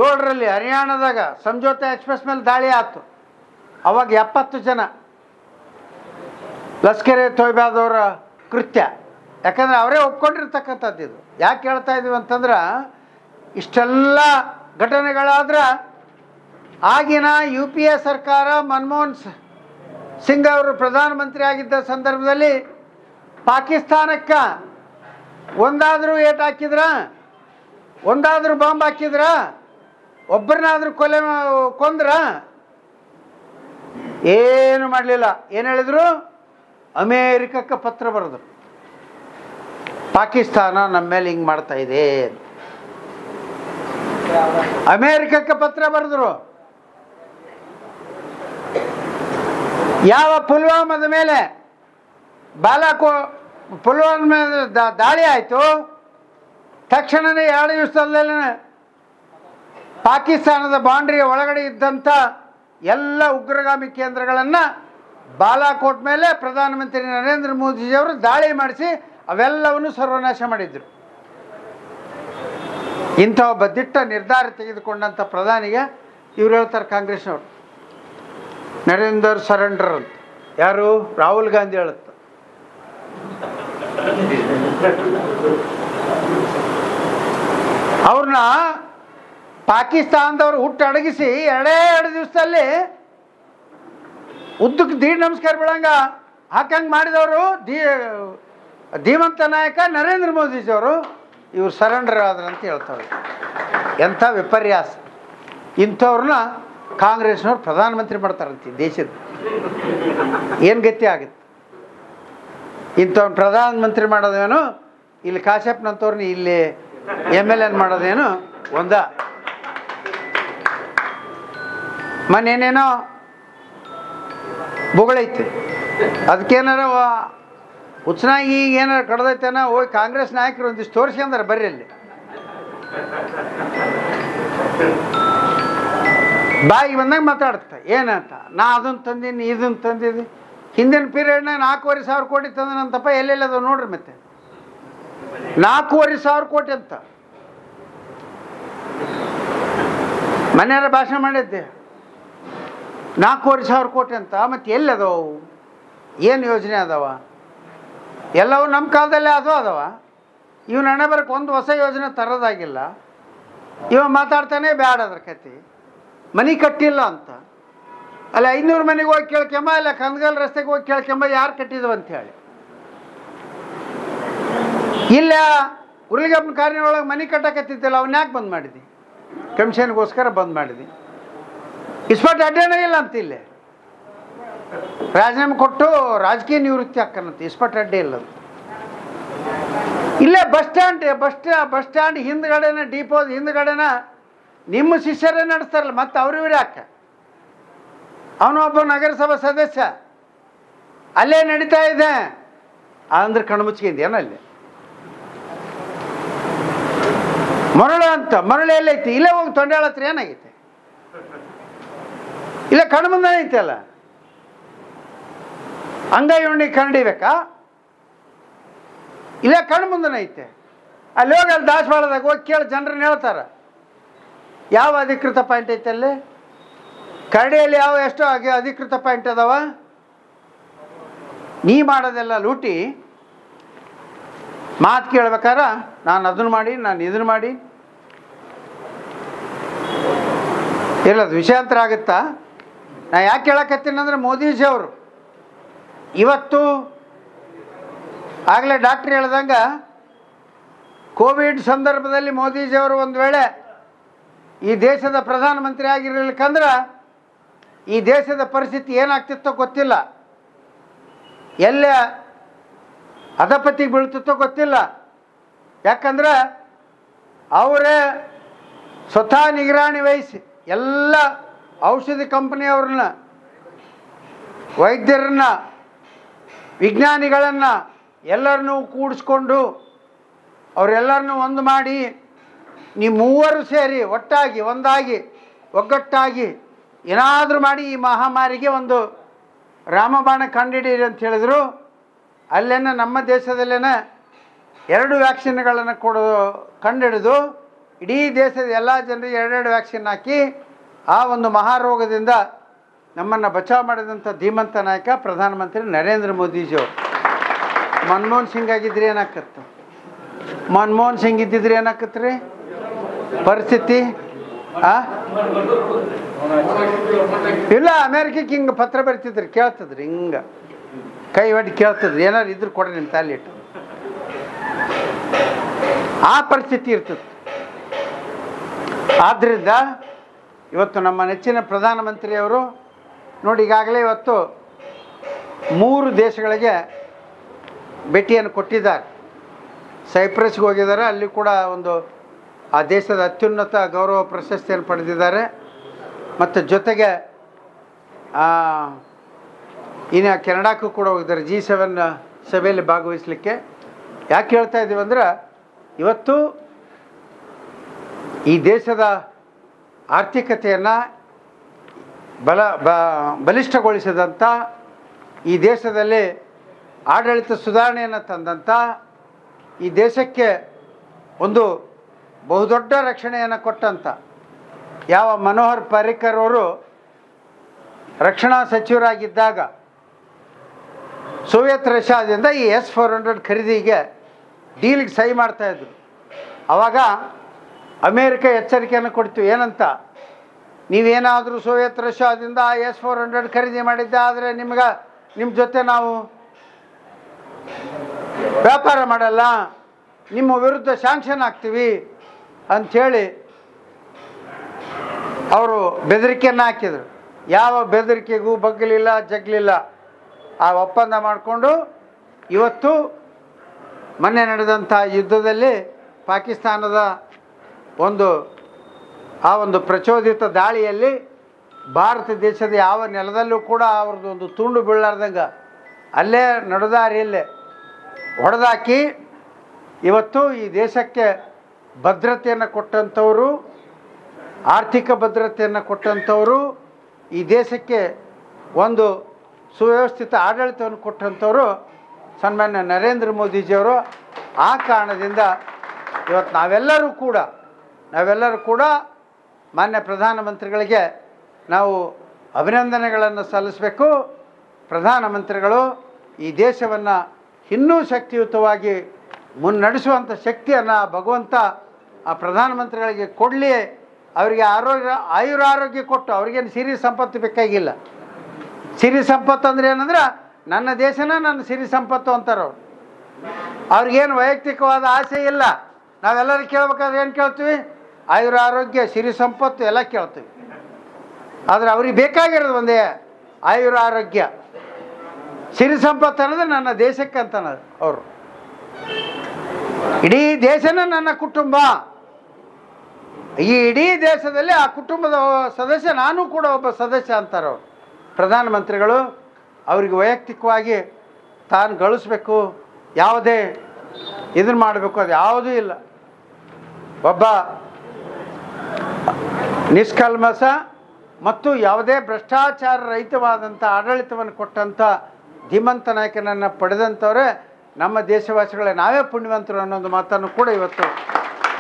7ರಲ್ಲಿ ಹರಿಯಾಣದಾಗ ಸಂಜೋತಾ ಎಕ್ಸ್ಪ್ರೆಸ್ ಮೇಲೆ ದಾಳಿ ಆಯ್ತು. ಅವಾಗ 70 ಜನ ಲಷ್ಕರ್-ಇ-ತೊಯ್ಬಾದವರ ಕೃತ್ಯ. ಯಾಕಂದರೆ ಅವರೇ ಒಪ್ಕೊಂಡಿರ್ತಕ್ಕಂಥದ್ದು ಇದು. ಯಾಕೆ ಹೇಳ್ತಾ ಇದ್ದೀವಿ ಅಂತಂದ್ರೆ, ಇಷ್ಟೆಲ್ಲ ಘಟನೆಗಳಾದ್ರೆ ಆಗಿನ UPA ಸರ್ಕಾರ ಮನಮೋಹನ್ ಸಿಂಗ್ ಅವರು ಪ್ರಧಾನಮಂತ್ರಿ ಆಗಿದ್ದ ಸಂದರ್ಭದಲ್ಲಿ ಪಾಕಿಸ್ತಾನಕ್ಕೆ ಒಂದಾದರೂ ಏಟು ಹಾಕಿದ್ರ, ಒಂದಾದರೂ ಬಾಂಬ್ ಹಾಕಿದ್ರ, ಒಬ್ಬರನ್ನಾದರೂ ಕೊಂದ್ರ? ಏನು ಮಾಡಲಿಲ್ಲ. ಏನು ಹೇಳಿದ್ರು? ಅಮೇರಿಕಕ್ಕೆ ಪತ್ರ ಬರೆದ್ರು, ಪಾಕಿಸ್ತಾನ ನಮ್ಮ ಮೇಲೆ ಹಿಂಗೆ ಮಾಡ್ತಾ ಇದೆ. ಅಮೇರಿಕಕ್ಕೆ ಪತ್ರ ಬರೆದ್ರು. ಯಾವ ಪುಲ್ವಾಮಾದ ಮೇಲೆ ಪುಲ್ವಾಮಾ ದಾಳಿ ಆಯಿತು, ತಕ್ಷಣವೇ 2 ದಿವಸದಲ್ಲೇ ಪಾಕಿಸ್ತಾನದ ಬೌಂಡ್ರಿಯ ಒಳಗಡೆ ಇದ್ದಂಥ ಎಲ್ಲ ಉಗ್ರಗಾಮಿ ಕೇಂದ್ರಗಳನ್ನು ಬಾಲಾಕೋಟ್ ಮೇಲೆ ಪ್ರಧಾನಮಂತ್ರಿ ನರೇಂದ್ರ ಮೋದಿಜಿಯವರು ದಾಳಿ ಮಾಡಿಸಿ ಅವೆಲ್ಲವನ್ನು ಸರ್ವನಾಶ ಮಾಡಿದರು. ಇಂಥ ಒಬ್ಬ ದಿಟ್ಟ ನಿರ್ಧಾರ ತೆಗೆದುಕೊಂಡಂಥ ಪ್ರಧಾನಿಗೆ ಇವ್ರು ಹೇಳ್ತಾರೆ ಕಾಂಗ್ರೆಸ್ನವ್ರು ನರೇಂದರ್ ಸರೆಂಡರ್ ಅಂತ. ಯಾರು? ರಾಹುಲ್ ಗಾಂಧಿ ಹೇಳುತ್ತೆ. ಅವ್ರನ್ನ ಪಾಕಿಸ್ತಾನದವ್ರು ಹುಟ್ಟು ಅಡಗಿಸಿ 2 ದಿವಸದಲ್ಲಿ ಉದ್ದಕ್ಕೆ ದೀಡ್ ನಮಸ್ಕಾರ ಬಿಡಂಗ ಹಾಕಂಗೆ ಮಾಡಿದವರು ಧೀಮಂತ ನಾಯಕ ನರೇಂದ್ರ ಮೋದಿಜಿಯವರು. ಇವ್ರು ಸರೆಂಡರ್ ಆದ್ರಂತ ಹೇಳ್ತಾರೆ. ಎಂಥ ವಿಪರ್ಯಾಸ! ಇಂಥವ್ರನ್ನ ಕಾಂಗ್ರೆಸ್ನವ್ರು ಪ್ರಧಾನಮಂತ್ರಿ ಮಾಡ್ತಾರಂತೆ ದೇಶದ. ಏನು ಗತಿ ಆಗುತ್ತೆ? ಇಂಥವ್ನ ಪ್ರಧಾನಮಂತ್ರಿ ಮಾಡೋದೇನು, ಇಲ್ಲಿ ಕಾಶ್ಯಪ್ನಂಥವ್ರನ್ನ ಇಲ್ಲಿ MLN ಮಾಡೋದೇನು ಒಂದ. ಮನೇನೇನೋ ಬೊಗಳೈತೆ, ಅದಕ್ಕೇನಾರ ಹುಚ್ಚನಾಗಿ ಈಗ ಏನಾರು ಕಡ್ದೈತೇನೋ ಹೋಗಿ ಕಾಂಗ್ರೆಸ್ ನಾಯಕರು ಒಂದಿಷ್ಟು ತೋರಿಸ್ಕೊಂಡಾರೆ ಬರ್ರಿ ಅಲ್ಲಿ. ಬಾಯಿಗೆ ಬಂದಾಗ ಮಾತಾಡುತ್ತೆ ಏನಂತ, ನಾ ಅದನ್ನು ತಂದೀನಿ ಇದನ್ನು ತಂದಿದ್ದೀನಿ. ಹಿಂದಿನ ಪೀರಿಯಡ್ನಾಗ 4,500 ಕೋಟಿ ತಂದನಂತಪ್ಪ. ಎಲ್ಲೆಲ್ಲ ಅದು ನೋಡ್ರಿ. ಮತ್ತೆ 4,500 ಕೋಟಿ ಅಂತ ಮನೆಯಾರ ಭಾಷಣ ಮಾಡಿದ್ದೆ. 4,500 ಕೋಟಿ ಅಂತ. ಮತ್ತು ಎಲ್ಲಿ ಅದಾವು? ಏನು ಯೋಜನೆ ಅದಾವ? ಎಲ್ಲವೂ ನಮ್ಮ ಕಾಲದಲ್ಲೇ ಅದಾವ. ಇವನು ಹಣೆ ಬರಕ್ಕೆ ಒಂದು ಹೊಸ ಯೋಜನೆ ತರೋದಾಗಿಲ್ಲ. ಇವ ಮಾತಾಡ್ತಾನೆ ಬ್ಯಾಡ ಅದ್ರ ಕತೆ. ಮನೆ ಕಟ್ಟಿಲ್ಲ ಅಂತ. ಅಲ್ಲ 500 ಮನೆಗೆ ಹೋಗಿ ಕೇಳ್ಕೊಂಬ, ಇಲ್ಲ ಕಂದಗಲ್ ರಸ್ತೆಗೆ ಹೋಗಿ ಕೇಳ್ಕೊಂಬ ಯಾರು ಕಟ್ಟಿದ್ವು ಅಂಥೇಳಿ. ಇಲ್ಲ ಉರುಳಿಗಪ್ಪನ ಕಾರಿನೊಳಗೆ ಮನೆ ಕಟ್ಟಕತ್ತಿದ್ದಿಲ್ಲ, ಅವನ್ನ ಯಾಕೆ ಬಂದ್ ಮಾಡಿದ್ವಿ? ಕಮಿಷನ್ಗೋಸ್ಕರ ಬಂದ್ ಮಾಡಿದ್ವಿ. ಇಸ್ಪಟ್ ಅಡ್ಡೇನೇ ಇಲ್ಲ ಅಂತ. ಇಲ್ಲೇ ರಾಜೀನಾಮೆ ಕೊಟ್ಟು ರಾಜಕೀಯ ನಿವೃತ್ತಿ ಹಾಕನಂತೆ. ಇಸ್ಪಟ್ ಅಡ್ಡೆ ಇಲ್ಲ ಅಂತ. ಇಲ್ಲೇ ಬಸ್ ಸ್ಟ್ಯಾಂಡ್ ಹಿಂದ್ಗಡೆನ, ಡಿಪೋದ ಹಿಂದ್ಗಡೆನ ನಿಮ್ಮ ಶಿಷ್ಯರೇ ನಡೆಸ್ತಾರಲ್ಲ, ಮತ್ತೆ ಅವ್ರಿವ್ರು ಯಾಕೆ? ಅವನೊಬ್ಬ ನಗರಸಭಾ ಸದಸ್ಯ. ಅಲ್ಲೇ ನಡೀತಾ ಇದೆ ಅಂದ್ರೆ ಕಣ್ಮುಚ್ಚಿಂದ ಅಲ್ಲಿ ಮರಳು ಅಂತ. ಮರಳು ಎಲ್ಲೈತಿ? ಇಲ್ಲೇ ಹೋಗಿ ತೊಂಡಾಳ ಹತ್ರ ಏನಾಗೈತೆ? ಇಲ್ಲ ಕಣ್ಣು ಮುಂದೆ ಐತೆ ಅಲ್ಲ. ಅಂಗೈ ಉಣ್ಣಿ ಕಂಡಿಬೇಕಾ? ಇಲ್ಲ ಕಣ್ಣು ಮುಂದೆ ಐತೆ. ಅಲ್ಲಿ ಹೋಗಿ ಅಲ್ಲಿ ದಾಸವಾಳದಾಗ ಹೋಗಿ ಕೇಳಿ ಜನರನ್ನ ಹೇಳ್ತಾರ ಯಾವ ಅಧಿಕೃತ ಪಾಯಿಂಟ್ ಐತೆ ಅಲ್ಲಿ, ಕರಡಿಯಲ್ಲಿ ಎಷ್ಟು ಅಧಿಕೃತ ಪಾಯಿಂಟ್ ಅದಾವ. ನೀ ಮಾಡೋದೆಲ್ಲ ಲೂಟಿ. ಮಾತು ಕೇಳ್ಬೇಕಾರ ನಾನು ಅದನ್ನು ಮಾಡಿ, ನಾನು ಇದನ್ನು ಮಾಡಿ. ಇಲ್ಲದು ವಿಷಯಾಂತರ ಆಗುತ್ತಾ? ನಾ ಯಾಕೆ ಹೇಳಕತ್ತೀನಿ ಅಂದರೆ, ಮೋದಿಜಿ ಅವರು ಇವತ್ತು ಆಗಲೇ ಡಾಕ್ಟ್ರ್ ಹೇಳ್ದಂಗೆ ಕೋವಿಡ್ ಸಂದರ್ಭದಲ್ಲಿ ಮೋದಿಜಿಯವರು ಒಂದು ವೇಳೆ ಈ ದೇಶದ ಪ್ರಧಾನಮಂತ್ರಿ ಆಗಿರಲಿಕ್ಕಂದ್ರೆ ಈ ದೇಶದ ಪರಿಸ್ಥಿತಿ ಏನಾಗ್ತಿತ್ತೋ ಗೊತ್ತಿಲ್ಲ, ಎಲ್ಲೇ ಅಧಪತಿಗೆ ಬೀಳ್ತಿತ್ತೋ ಗೊತ್ತಿಲ್ಲ. ಯಾಕಂದ್ರೆ ಅವರೇ ಸ್ವತಃ ನಿಗರಾಣಿ ವಹಿಸಿ ಎಲ್ಲ ಔಷಧಿ ಕಂಪನಿಯವ್ರನ್ನ, ವೈದ್ಯರನ್ನ, ವಿಜ್ಞಾನಿಗಳನ್ನು ಎಲ್ಲರನ್ನೂ ಕೂಡಿಸ್ಕೊಂಡು ಅವರೆಲ್ಲರನ್ನೂ ಒಂದು ಮಾಡಿ, ನೀವು ಮೂವರು ಸೇರಿ ಒಟ್ಟಾಗಿ ಒಂದಾಗಿ ಒಗ್ಗಟ್ಟಾಗಿ ಏನಾದರೂ ಮಾಡಿ ಈ ಮಹಾಮಾರಿಗೆ ಒಂದು ರಾಮಬಾಣ ಕಂಡುಹಿಡಿಯಿರಿ ಅಂತ ಹೇಳಿದ್ರು. ಅಲ್ಲೇನ ನಮ್ಮ ದೇಶದಲ್ಲೇನ 2 ವ್ಯಾಕ್ಸಿನ್ಗಳನ್ನು ಕಂಡುಹಿಡಿದು ಇಡೀ ದೇಶದ ಎಲ್ಲ ಜನರಿಗೆ 2 ವ್ಯಾಕ್ಸಿನ್ ಹಾಕಿ ಆ ಒಂದು ಮಹಾರೋಗದಿಂದ ನಮ್ಮನ್ನು ಬಚಾವ್ ಮಾಡಿದಂಥ ಧೀಮಂತ ನಾಯಕ ಪ್ರಧಾನಮಂತ್ರಿ ನರೇಂದ್ರ ಮೋದಿಜಿಯವರು. ಮನಮೋಹನ್ ಸಿಂಗ್ ಆಗಿದ್ರೆ ಏನಾಕತ್ತು? ಮನಮೋಹನ್ ಸಿಂಗ್ ಇದ್ದಿದ್ರೆ ಏನಾಕತ್ರಿ ಪರಿಸ್ಥಿತಿ? ಇಲ್ಲ, ಅಮೇರಿಕಕ್ಕೆ ಹಿಂಗೆ ಪತ್ರ ಬರ್ತಿದ್ರಿ, ಕೇಳ್ತದ್ರಿ, ಹಿಂಗೆ ಕೈ ಹೊಡಿ ಕೇಳ್ತದ್ರಿ, ಏನಾರು ಇದ್ರು ಕೊಡ್ರಿ ನಿಮ್ಮ ತಾಲಿಟ್ಟು. ಆ ಪರಿಸ್ಥಿತಿ ಇರ್ತದೆ. ಆದ್ದರಿಂದ ಇವತ್ತು ನಮ್ಮ ನೆಚ್ಚಿನ ಪ್ರಧಾನಮಂತ್ರಿಯವರು ನೋಡಿ, ಈಗಾಗಲೇ ಇವತ್ತು 3 ದೇಶಗಳಿಗೆ ಭೇಟಿಯನ್ನು ಕೊಟ್ಟಿದ್ದಾರೆ. ಸೈಪ್ರಸ್ಗೆ ಹೋಗಿದ್ದಾರೆ, ಅಲ್ಲಿ ಕೂಡ ಒಂದು ಆ ದೇಶದ ಅತ್ಯುನ್ನತ ಗೌರವ ಪ್ರಶಸ್ತಿಯನ್ನು ಪಡೆದಿದ್ದಾರೆ. ಮತ್ತು ಜೊತೆಗೆ ಇನ್ನು ಕೆನಡಾಕ್ಕೂ ಕೂಡ ಹೋಗಿದ್ದಾರೆ G7 ಸಭೆಯಲ್ಲಿ ಭಾಗವಹಿಸಲಿಕ್ಕೆ. ಯಾಕೆ ಹೇಳ್ತಾ ಇದ್ದೀವಿ ಅಂದ್ರೆ, ಇವತ್ತು ಈ ದೇಶದ ಆರ್ಥಿಕತೆಯನ್ನು ಬಲಿಷ್ಠಗೊಳಿಸಿದಂಥ, ಈ ದೇಶದಲ್ಲಿ ಆಡಳಿತ ಸುಧಾರಣೆಯನ್ನು ತಂದಂಥ, ಈ ದೇಶಕ್ಕೆ ಒಂದು ಬಹುದೊಡ್ಡ ರಕ್ಷಣೆಯನ್ನು ಕೊಟ್ಟಂಥ ಯಾವ ಮನೋಹರ್ ಪರಿಕ್ಕರ್ ಅವರು ರಕ್ಷಣಾ ಸಚಿವರಾಗಿದ್ದಾಗ ಸೋವಿಯತ್ ರಷ್ಯಾದಿಂದ ಈ S-400 ಖರೀದಿಗೆ ಡೀಲ್ಗೆ ಸಹಿ ಮಾಡ್ತಾಯಿದ್ರು. ಆವಾಗ ಅಮೇರಿಕ ಎಚ್ಚರಿಕೆಯನ್ನು ಕೊಡ್ತು, ಏನಂತ, ನೀವೇನಾದರೂ ಸೋವಿಯತ್ ರಷ್ಯಾದಿಂದ S-400 ಖರೀದಿ ಮಾಡಿದ್ದೆ ಆದರೆ ನಿಮ್ಮ ಜೊತೆ ನಾವು ವ್ಯಾಪಾರ ಮಾಡಲ್ಲ, ನಿಮ್ಮ ವಿರುದ್ಧ ಸ್ಯಾಂಕ್ಷನ್ ಆಗ್ತೀವಿ ಅಂಥೇಳಿ ಅವರು ಬೆದರಿಕೆಯನ್ನು ಹಾಕಿದರು. ಯಾವ ಬೆದರಿಕೆಗೂ ಬಗ್ಗಲಿಲ್ಲ, ಜಗ್ಲಿಲ್ಲ. ಆ ಒಪ್ಪಂದ ಮಾಡಿಕೊಂಡು ಇವತ್ತು ಮೊನ್ನೆ ನಡೆದಂಥ ಯುದ್ಧದಲ್ಲಿ ಪಾಕಿಸ್ತಾನದ ಒಂದು ಪ್ರಚೋದಿತ ದಾಳಿಯಲ್ಲಿ ಭಾರತ ದೇಶದ ಯಾವ ನೆಲದಲ್ಲೂ ಕೂಡ ಅವ್ರದ್ದು ಒಂದು ತುಂಡು ಬೀಳಾರ್ದಂಗೆ ಅಲ್ಲೇ ನಡೆದಾರಿಯಲ್ಲೇ ಹೊಡೆದಾಕಿ ಇವತ್ತು ಈ ದೇಶಕ್ಕೆ ಭದ್ರತೆಯನ್ನು ಕೊಟ್ಟಂಥವರು, ಆರ್ಥಿಕ ಭದ್ರತೆಯನ್ನು ಕೊಟ್ಟಂಥವರು, ಈ ದೇಶಕ್ಕೆ ಒಂದು ಸುವ್ಯವಸ್ಥಿತ ಆಡಳಿತವನ್ನು ಕೊಟ್ಟಂಥವರು ಸನ್ಮಾನ್ಯ ನರೇಂದ್ರ ಮೋದಿಜಿಯವರು. ಆ ಕಾರಣದಿಂದ ಇವತ್ತು ನಾವೆಲ್ಲರೂ ಕೂಡ ಮಾನ್ಯ ಪ್ರಧಾನಮಂತ್ರಿಗಳಿಗೆ ನಾವು ಅಭಿನಂದನೆಗಳನ್ನು ಸಲ್ಲಿಸಬೇಕು. ಪ್ರಧಾನಮಂತ್ರಿಗಳು ಈ ದೇಶವನ್ನು ಇನ್ನೂ ಶಕ್ತಿಯುತವಾಗಿ ಮುನ್ನಡೆಸುವಂಥ ಶಕ್ತಿಯನ್ನು ಭಗವಂತ ಆ ಪ್ರಧಾನಮಂತ್ರಿಗಳಿಗೆ ಕೊಡಲಿ. ಅವರಿಗೆ ಆಯುರಾರೋಗ್ಯ ಕೊಟ್ಟು, ಅವ್ರಿಗೇನು ಸಿರಿ ಸಂಪತ್ತು ಬೇಕಾಗಿಲ್ಲ. ಸಿರಿ ಸಂಪತ್ತು ಅಂದರೆ ಏನಂದ್ರೆ ನನ್ನ ದೇಶನ ನನ್ನ ಸಿರಿ ಸಂಪತ್ತು ಅಂತಾರೆ ಅವ್ರಿಗೇನು ವೈಯಕ್ತಿಕವಾದ ಆಸೆ ಇಲ್ಲ. ನಾವೆಲ್ಲರೂ ಕೇಳ್ಬೇಕಾದ್ರೆ ಏನು ಕೇಳ್ತೀವಿ? ಆಯುರಾರೋಗ್ಯ, ಸಿರಿ ಸಂಪತ್ತು ಎಲ್ಲ ಕೇಳ್ತೀವಿ. ಆದರೆ ಅವ್ರಿಗೆ ಬೇಕಾಗಿರೋದು ಒಂದೇ, ಆಯುರಾರೋಗ್ಯ. ಸಿರಿ ಸಂಪತ್ತು ಅನ್ನೋದು ನನ್ನ ದೇಶಕ್ಕೆ ಅಂತ ಅವರು. ಇಡೀ ದೇಶನ ನನ್ನ ಕುಟುಂಬ. ಈ ಇಡೀ ದೇಶದಲ್ಲಿ ಆ ಕುಟುಂಬದ ಸದಸ್ಯ, ನಾನು ಕೂಡ ಒಬ್ಬ ಸದಸ್ಯ ಅಂತಾರೆ ಅವರು ಪ್ರಧಾನಮಂತ್ರಿಗಳು. ಅವ್ರಿಗೆ ವೈಯಕ್ತಿಕವಾಗಿ ತಾನು ಗಳಿಸ್ಬೇಕು, ಯಾವುದೇ ಇದನ್ನು ಮಾಡಬೇಕು, ಅದು ಯಾವುದೂ ಇಲ್ಲ. ಒಬ್ಬ ನಿಷ್ಕಲ್ಮಸ ಮತ್ತು ಯಾವುದೇ ಭ್ರಷ್ಟಾಚಾರ ರಹಿತವಾದಂಥ ಆಡಳಿತವನ್ನು ಕೊಟ್ಟಂಥ ಧೀಮಂತ ನಾಯಕನನ್ನು ಪಡೆದಂಥವರೇ ನಮ್ಮ ದೇಶವಾಸಿಗಳೇ, ನಾವೇ ಪುಣ್ಯವಂತರು ಅನ್ನೋದು ಮಾತನ್ನು ಕೂಡ ಇವತ್ತು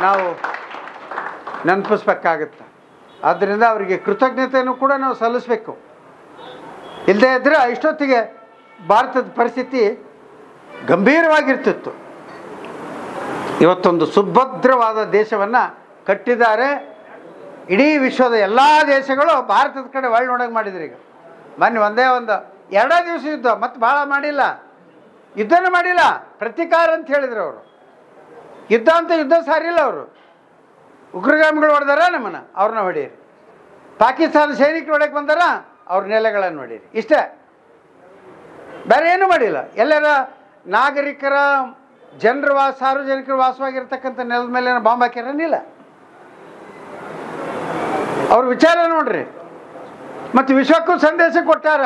ನಾವು ನೆನಪಿಸ್ಬೇಕಾಗುತ್ತೆ. ಆದ್ದರಿಂದ ಅವರಿಗೆ ಕೃತಜ್ಞತೆಯನ್ನು ಕೂಡ ನಾವು ಸಲ್ಲಿಸಬೇಕು. ಇಲ್ಲದೇ ಇದ್ದರೆ ಇಷ್ಟೊತ್ತಿಗೆ ಭಾರತದ ಪರಿಸ್ಥಿತಿ ಗಂಭೀರವಾಗಿರ್ತಿತ್ತು. ಇವತ್ತೊಂದು ಸುಭದ್ರವಾದ ದೇಶವನ್ನು ಕಟ್ಟಿದ್ದಾರೆ. ಇಡೀ ವಿಶ್ವದ ಎಲ್ಲ ದೇಶಗಳು ಭಾರತದ ಕಡೆ ಒಳ್ಳೆ ನೋಡೋಕೆ ಮಾಡಿದ್ರು. ಈಗ ಮೊನ್ನೆ ಎರಡೇ ದಿವಸ ಯುದ್ಧ, ಮತ್ತು ಭಾಳ ಮಾಡಿಲ್ಲ, ಯುದ್ಧನೇ ಮಾಡಿಲ್ಲ, ಪ್ರತೀಕಾರ ಅಂತ ಹೇಳಿದ್ರು ಅವರು. ಯುದ್ಧ ಸಾರಿಲ್ಲ ಅವರು. ಉಗ್ರಗಾಮಿಗಳು ಹೊಡೆದಾರ ನಮ್ಮನ್ನು, ಅವ್ರನ್ನ ಹೊಡೀರಿ. ಪಾಕಿಸ್ತಾನ ಸೈನಿಕರು ಹೊಡೆಯಕ್ಕೆ ಬಂದಾರ, ಅವ್ರ ನೆಲೆಗಳನ್ನು ಹೊಡೀರಿ. ಇಷ್ಟೇ, ಬೇರೆ ಏನೂ ಮಾಡಿಲ್ಲ. ಎಲ್ಲರ ನಾಗರಿಕರ ಸಾರ್ವಜನಿಕರು ವಾಸವಾಗಿರ್ತಕ್ಕಂಥ ನೆಲದ ಮೇಲೆ ಬಾಂಬ್ ಹಾಕ್ಯಾರನಿಲ್ಲ. ಅವ್ರ ವಿಚಾರ ನೋಡ್ರಿ. ಮತ್ತು ವಿಶ್ವಕ್ಕೂ ಸಂದೇಶ ಕೊಟ್ಟಾರ,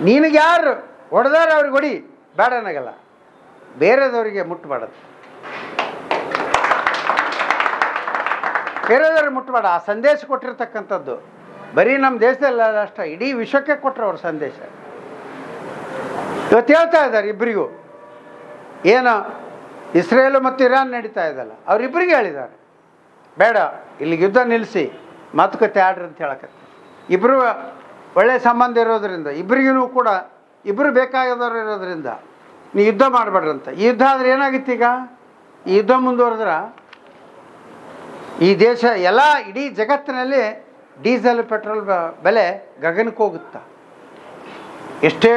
ನಿನಗೆ ಯಾರು ಹೊಡೆದಾರ ಅವ್ರಿಗೆ ಹೊಡಿ, ಬೇಡ ಅನ್ನಗಲ್ಲ, ಬೇರೆದವರಿಗೆ ಮುಟ್ಟಬಾರ್ದು, ಬೇರೆದವ್ರಿಗೆ ಮುಟ್ಟಬೇಡ. ಆ ಸಂದೇಶ ಕೊಟ್ಟಿರ್ತಕ್ಕಂಥದ್ದು ಬರೀ ನಮ್ಮ ದೇಶದಲ್ಲ ಅಷ್ಟೇ, ಇಡೀ ವಿಶ್ವಕ್ಕೆ ಕೊಟ್ಟರು ಅವ್ರ ಸಂದೇಶ. ಇವತ್ತು ಹೇಳ್ತಾ ಇದ್ದಾರೆ ಇಬ್ಬರಿಗೂ, ಏನು ಇಸ್ರೇಲು ಮತ್ತು ಇರಾನ್ ನಡೀತಾ ಇದ್ದಲ್ಲ, ಅವರಿಬ್ಬರಿಗೆ ಹೇಳಿದ್ದಾರೆ ಬೇಡ, ಇಲ್ಲಿಗೆ ಯುದ್ಧ ನಿಲ್ಲಿಸಿ ಮಾತುಕತೆ ಆಡ್ರಿ ಅಂತ ಹೇಳಕತ್ತೆ. ಇಬ್ಬರು ಒಳ್ಳೆಯ ಸಂಬಂಧ ಇರೋದ್ರಿಂದ, ಇಬ್ಬರಿಗೂ ಕೂಡ ಇಬ್ಬರು ಬೇಕಾದವರು ಇರೋದ್ರಿಂದ ನೀವು ಯುದ್ಧ ಮಾಡಬೇಡ್ರಂತ. ಈ ಯುದ್ಧ ಆದರೆ ಏನಾಗಿತ್ತು? ಈಗ ಈ ಯುದ್ಧ ಮುಂದುವರೆದ್ರೆ ಈ ದೇಶ ಎಲ್ಲ ಇಡೀ ಜಗತ್ತಿನಲ್ಲಿ ಡೀಸೆಲ್ ಪೆಟ್ರೋಲ್ ಬೆಲೆ ಗಗನಕ್ಕೆ ಹೋಗುತ್ತಾ. ಎಷ್ಟೇ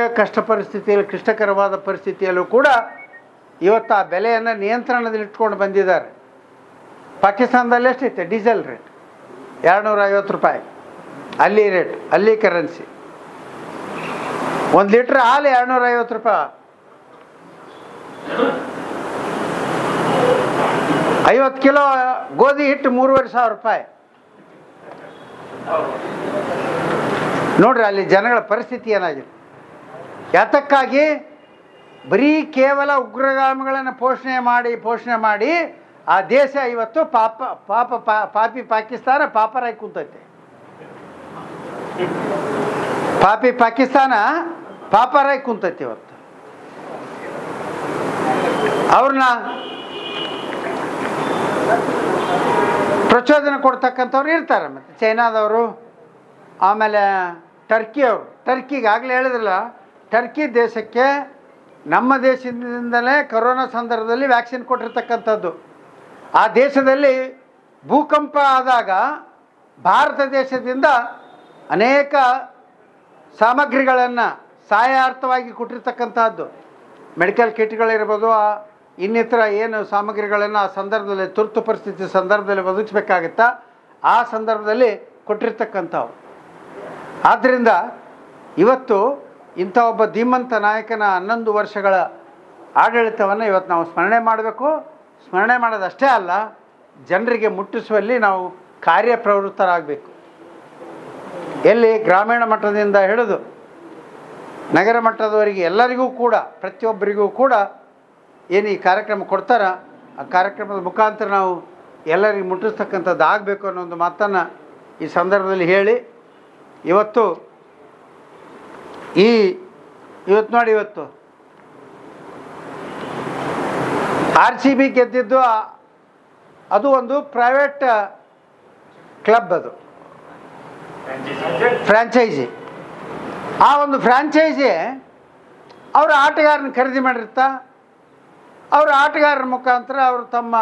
ಕ್ಲಿಷ್ಟಕರವಾದ ಪರಿಸ್ಥಿತಿಯಲ್ಲೂ ಕೂಡ ಇವತ್ತು ಆ ಬೆಲೆಯನ್ನು ನಿಯಂತ್ರಣದಲ್ಲಿಟ್ಕೊಂಡು ಬಂದಿದ್ದಾರೆ. ಪಾಕಿಸ್ತಾನದಲ್ಲಿ ಎಷ್ಟೈತೆ ಡೀಸೆಲ್ ರೇಟ್? 250 ರೂಪಾಯಿ ಅಲ್ಲಿ ರೇಟ್, ಅಲ್ಲಿ ಕರೆನ್ಸಿ. 1 ಲೀಟ್ರ್ ಹಾಲು 250 ರೂಪಾಯಿ. 50 ಕಿಲೋ ಗೋಧಿ ಹಿಟ್ಟು 3,500 ರೂಪಾಯಿ. ನೋಡ್ರಿ ಅಲ್ಲಿ ಜನಗಳ ಪರಿಸ್ಥಿತಿ ಏನಾಗಿದೆ. ಯಾತಕ್ಕಾಗಿ? ಬರೀ ಕೇವಲ ಉಗ್ರಗಾಮಿಗಳನ್ನು ಪೋಷಣೆ ಮಾಡಿ ಆ ದೇಶ ಇವತ್ತು ಪಾಪಿ ಪಾಕಿಸ್ತಾನ ಪಾಪರಾಗಿ ಕೂತೈತೆ. ಪಾಪಿ ಪಾಕಿಸ್ತಾನ ಪಾಪರಾಗಿ ಕುಂತೈತಿ ಇವತ್ತು. ಅವ್ರನ್ನ ಪ್ರಚೋದನೆ ಕೊಡ್ತಕ್ಕಂಥವ್ರು ಇರ್ತಾರೆ. ಮತ್ತು ಚೈನಾದವರು, ಆಮೇಲೆ ಟರ್ಕಿಯವರು. ಟರ್ಕಿಗೆ ಆಗಲೇ ಹೇಳಿದ್ರಲ್ಲ, ಟರ್ಕಿ ದೇಶಕ್ಕೆ ನಮ್ಮ ದೇಶದಿಂದಲೇ ಕೊರೋನಾ ಸಂದರ್ಭದಲ್ಲಿ ವ್ಯಾಕ್ಸಿನ್ ಕೊಟ್ಟಿರ್ತಕ್ಕಂಥದ್ದು. ಆ ದೇಶದಲ್ಲಿ ಭೂಕಂಪ ಆದಾಗ ಭಾರತ ದೇಶದಿಂದ ಅನೇಕ ಸಾಮಗ್ರಿಗಳನ್ನು ಸಹಾಯಾರ್ಥವಾಗಿ ಕೊಟ್ಟಿರ್ತಕ್ಕಂಥದ್ದು. ಮೆಡಿಕಲ್ ಕಿಟ್ಗಳಿರ್ಬೋದು, ಇನ್ನಿತರ ಏನು ಸಾಮಗ್ರಿಗಳನ್ನು ಆ ಸಂದರ್ಭದಲ್ಲಿ, ತುರ್ತು ಪರಿಸ್ಥಿತಿ ಸಂದರ್ಭದಲ್ಲಿ ಒದಗಿಸ್ಬೇಕಾಗತ್ತಾ ಆ ಸಂದರ್ಭದಲ್ಲಿ ಕೊಟ್ಟಿರ್ತಕ್ಕಂಥವು. ಆದ್ದರಿಂದ ಇವತ್ತು ಇಂಥ ಒಬ್ಬ ಧೀಮಂತ ನಾಯಕನ 11 ವರ್ಷಗಳ ಆಡಳಿತವನ್ನು ಇವತ್ತು ನಾವು ಸ್ಮರಣೆ ಮಾಡಬೇಕು. ಸ್ಮರಣೆ ಮಾಡೋದಷ್ಟೇ ಅಲ್ಲ, ಜನರಿಗೆ ಮುಟ್ಟಿಸುವಲ್ಲಿ ನಾವು ಕಾರ್ಯಪ್ರವೃತ್ತರಾಗಬೇಕು. ಎಲ್ಲಿ ಗ್ರಾಮೀಣ ಮಟ್ಟದಿಂದ ಹಿಡಿದು ನಗರ ಮಟ್ಟದವರೆಗೆ ಎಲ್ಲರಿಗೂ ಕೂಡ, ಪ್ರತಿಯೊಬ್ಬರಿಗೂ ಕೂಡ ಏನು ಈ ಕಾರ್ಯಕ್ರಮ ಕೊಡ್ತಾರ, ಆ ಕಾರ್ಯಕ್ರಮದ ಮುಖಾಂತರ ನಾವು ಎಲ್ಲರಿಗೂ ಮುಟ್ಟಿಸ್ತಕ್ಕಂಥದ್ದು ಆಗಬೇಕು ಅನ್ನೋ ಒಂದು ಮಾತನ್ನು ಈ ಸಂದರ್ಭದಲ್ಲಿ ಹೇಳಿ, ಇವತ್ತು ನೋಡಿ, ಇವತ್ತು RCB ಗೆದ್ದಿದ್ದು ಅದು ಒಂದು ಪ್ರೈವೇಟ್ ಕ್ಲಬ್, ಅದು ಫ್ರ್ಯಾಂಚೈಸಿ. ಆ ಒಂದು ಫ್ರ್ಯಾಂಚೈಸಿ ಅವರ ಆಟಗಾರನ ಖರೀದಿ ಮಾಡಿರ್ತಾ, ಅವರ ಆಟಗಾರರ ಮುಖಾಂತರ ಅವರು ತಮ್ಮ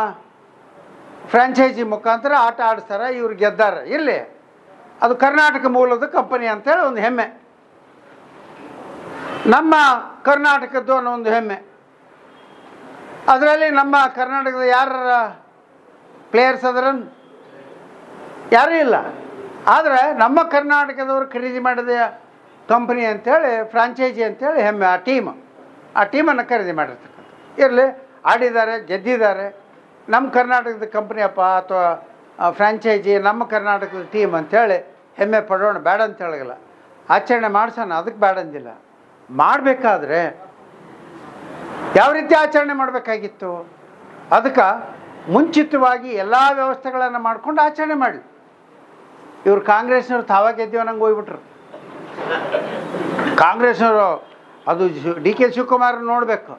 ಫ್ರ್ಯಾಂಚೈಸಿ ಮುಖಾಂತರ ಆಟ ಆಡಿಸ್ತಾರೆ. ಇವ್ರು ಗೆದ್ದಾರೆ. ಇಲ್ಲಿ ಅದು ಕರ್ನಾಟಕ ಮೂಲದ ಕಂಪನಿ ಅಂತೇಳಿ ಒಂದು ಹೆಮ್ಮೆ, ನಮ್ಮ ಕರ್ನಾಟಕದ್ದು ಅನ್ನೋ ಒಂದು ಹೆಮ್ಮೆ. ಅದರಲ್ಲಿ ನಮ್ಮ ಕರ್ನಾಟಕದ ಯಾರ ಪ್ಲೇಯರ್ಸ್ ಅದರ ಯಾರೂ ಇಲ್ಲ. ಆದರೆ ನಮ್ಮ ಕರ್ನಾಟಕದವರು ಖರೀದಿ ಮಾಡಿದ ಕಂಪನಿ ಅಂಥೇಳಿ, ಫ್ರಾಂಚೈಸಿ ಅಂಥೇಳಿ ಹೆಮ್ಮೆ. ಆ ಟೀಮನ್ನು ಖರೀದಿ ಮಾಡಿರ್ತಕ್ಕಂಥ ಇರಲಿ, ಆಡಿದ್ದಾರೆ, ಗೆದ್ದಿದ್ದಾರೆ. ನಮ್ಮ ಕರ್ನಾಟಕದ ಕಂಪ್ನಿ ಅಪ್ಪ ಅಥವಾ ಫ್ರಾಂಚೈಸಿ, ನಮ್ಮ ಕರ್ನಾಟಕದ ಟೀಮ್ ಅಂಥೇಳಿ ಹೆಮ್ಮೆ ಪಡೋಣ, ಬೇಡ ಅಂತ ಹೇಳಿಲ್ಲ. ಆಚರಣೆ ಮಾಡಿಸೋಣ, ಅದಕ್ಕೆ ಬೇಡ ಅಂದಿಲ್ಲ. ಮಾಡಬೇಕಾದ್ರೆ ಯಾವ ರೀತಿ ಆಚರಣೆ ಮಾಡಬೇಕಾಗಿತ್ತು, ಅದಕ್ಕೆ ಮುಂಚಿತವಾಗಿ ಎಲ್ಲ ವ್ಯವಸ್ಥೆಗಳನ್ನು ಮಾಡ್ಕೊಂಡು ಆಚರಣೆ ಮಾಡಿ. ಇವರು ಕಾಂಗ್ರೆಸ್ನವ್ರು ತಾವ ಗೆದ್ದೀವ ನಂಗೆ ಹೋಗ್ಬಿಟ್ರು. ಕಾಂಗ್ರೆಸ್ನವರು ಅದು DK ಶಿವಕುಮಾರ್ ನೋಡಬೇಕು.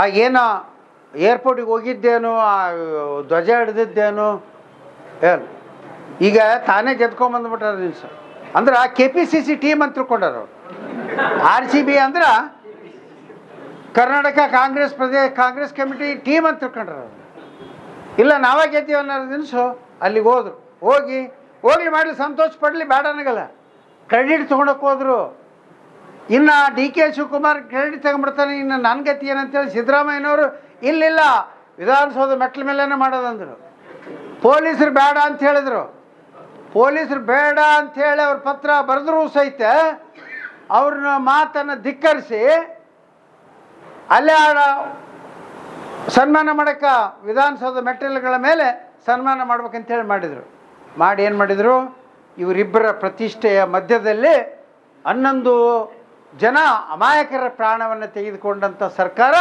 ಆ ಏನೋ ಏರ್ಪೋರ್ಟಿಗೆ ಹೋಗಿದ್ದೇನು, ಆ ಧ್ವಜ ಹಿಡ್ದಿದ್ದೇನು, ಏನು ಈಗ ತಾನೇ ಗೆದ್ಕೊಂಬಂದ್ಬಿಟ್ಟಾರ ನಿಲ್ಸ. ಅಂದ್ರೆ KPCC ಟೀಮ್ ಅಂತ ತಿಳ್ಕೊಂಡಾರ ಅವರು. RCB ಅಂದ್ರೆ ಕರ್ನಾಟಕ ಕಾಂಗ್ರೆಸ್ ಕಮಿಟಿ ಟೀಮ್ ಅಂತ ತಿಳ್ಕೊಂಡ್ರ ಅವರು. ಇಲ್ಲ ನಾವೇ ಗೆದ್ದೀವಿ ಅನ್ನೋದು ನಿಲ್ಸು. ಅಲ್ಲಿಗೆ ಹೋಗ್ಲಿ ಮಾಡಲಿ, ಸಂತೋಷ ಪಡಲಿ, ಬೇಡ ಅನ್ನಗಲ್ಲ. ಕ್ರೆಡಿಟ್ ತೊಗೊಳಕ್ಕೆ ಹೋದ್ರು. ಇನ್ನು DK ಶಿವಕುಮಾರ್ ಕ್ರೆಡಿಟ್ ತಗೊಂಡ್ಬಿಡ್ತಾನೆ, ಇನ್ನು ನನ್ನ ಗತಿ ಏನಂತೇಳಿ ಸಿದ್ದರಾಮಯ್ಯನವರು ಇಲ್ಲ ವಿಧಾನಸೌಧ ಮೆಟ್ಲ ಮೇಲೇನೆ ಮಾಡೋದಂದ್ರು. ಪೊಲೀಸರು ಬೇಡ ಅಂತ ಹೇಳಿದ್ರು. ಪೊಲೀಸರು ಬೇಡ ಅಂಥೇಳಿ ಅವ್ರ ಪತ್ರ ಬರೆದ್ರೂ ಸಹಿತ ಅವ್ರನ್ನ ಮಾತನ್ನು ಧಿಕ್ಕರಿಸಿ ಅಲ್ಲೇ ಸನ್ಮಾನ ಮಾಡೋಕ್ಕೆ ವಿಧಾನಸೌಧ ಮೆಟ್ಟಿಲುಗಳ ಮೇಲೆ ಸನ್ಮಾನ ಮಾಡ್ಬೇಕಂತೇಳಿ ಮಾಡಿದರು. ಏನು ಮಾಡಿದರು, ಇವರಿಬ್ಬರ ಪ್ರತಿಷ್ಠೆಯ ಮಧ್ಯದಲ್ಲಿ 11 ಜನ ಅಮಾಯಕರ ಪ್ರಾಣವನ್ನು ತೆಗೆದುಕೊಂಡಂಥ ಸರ್ಕಾರ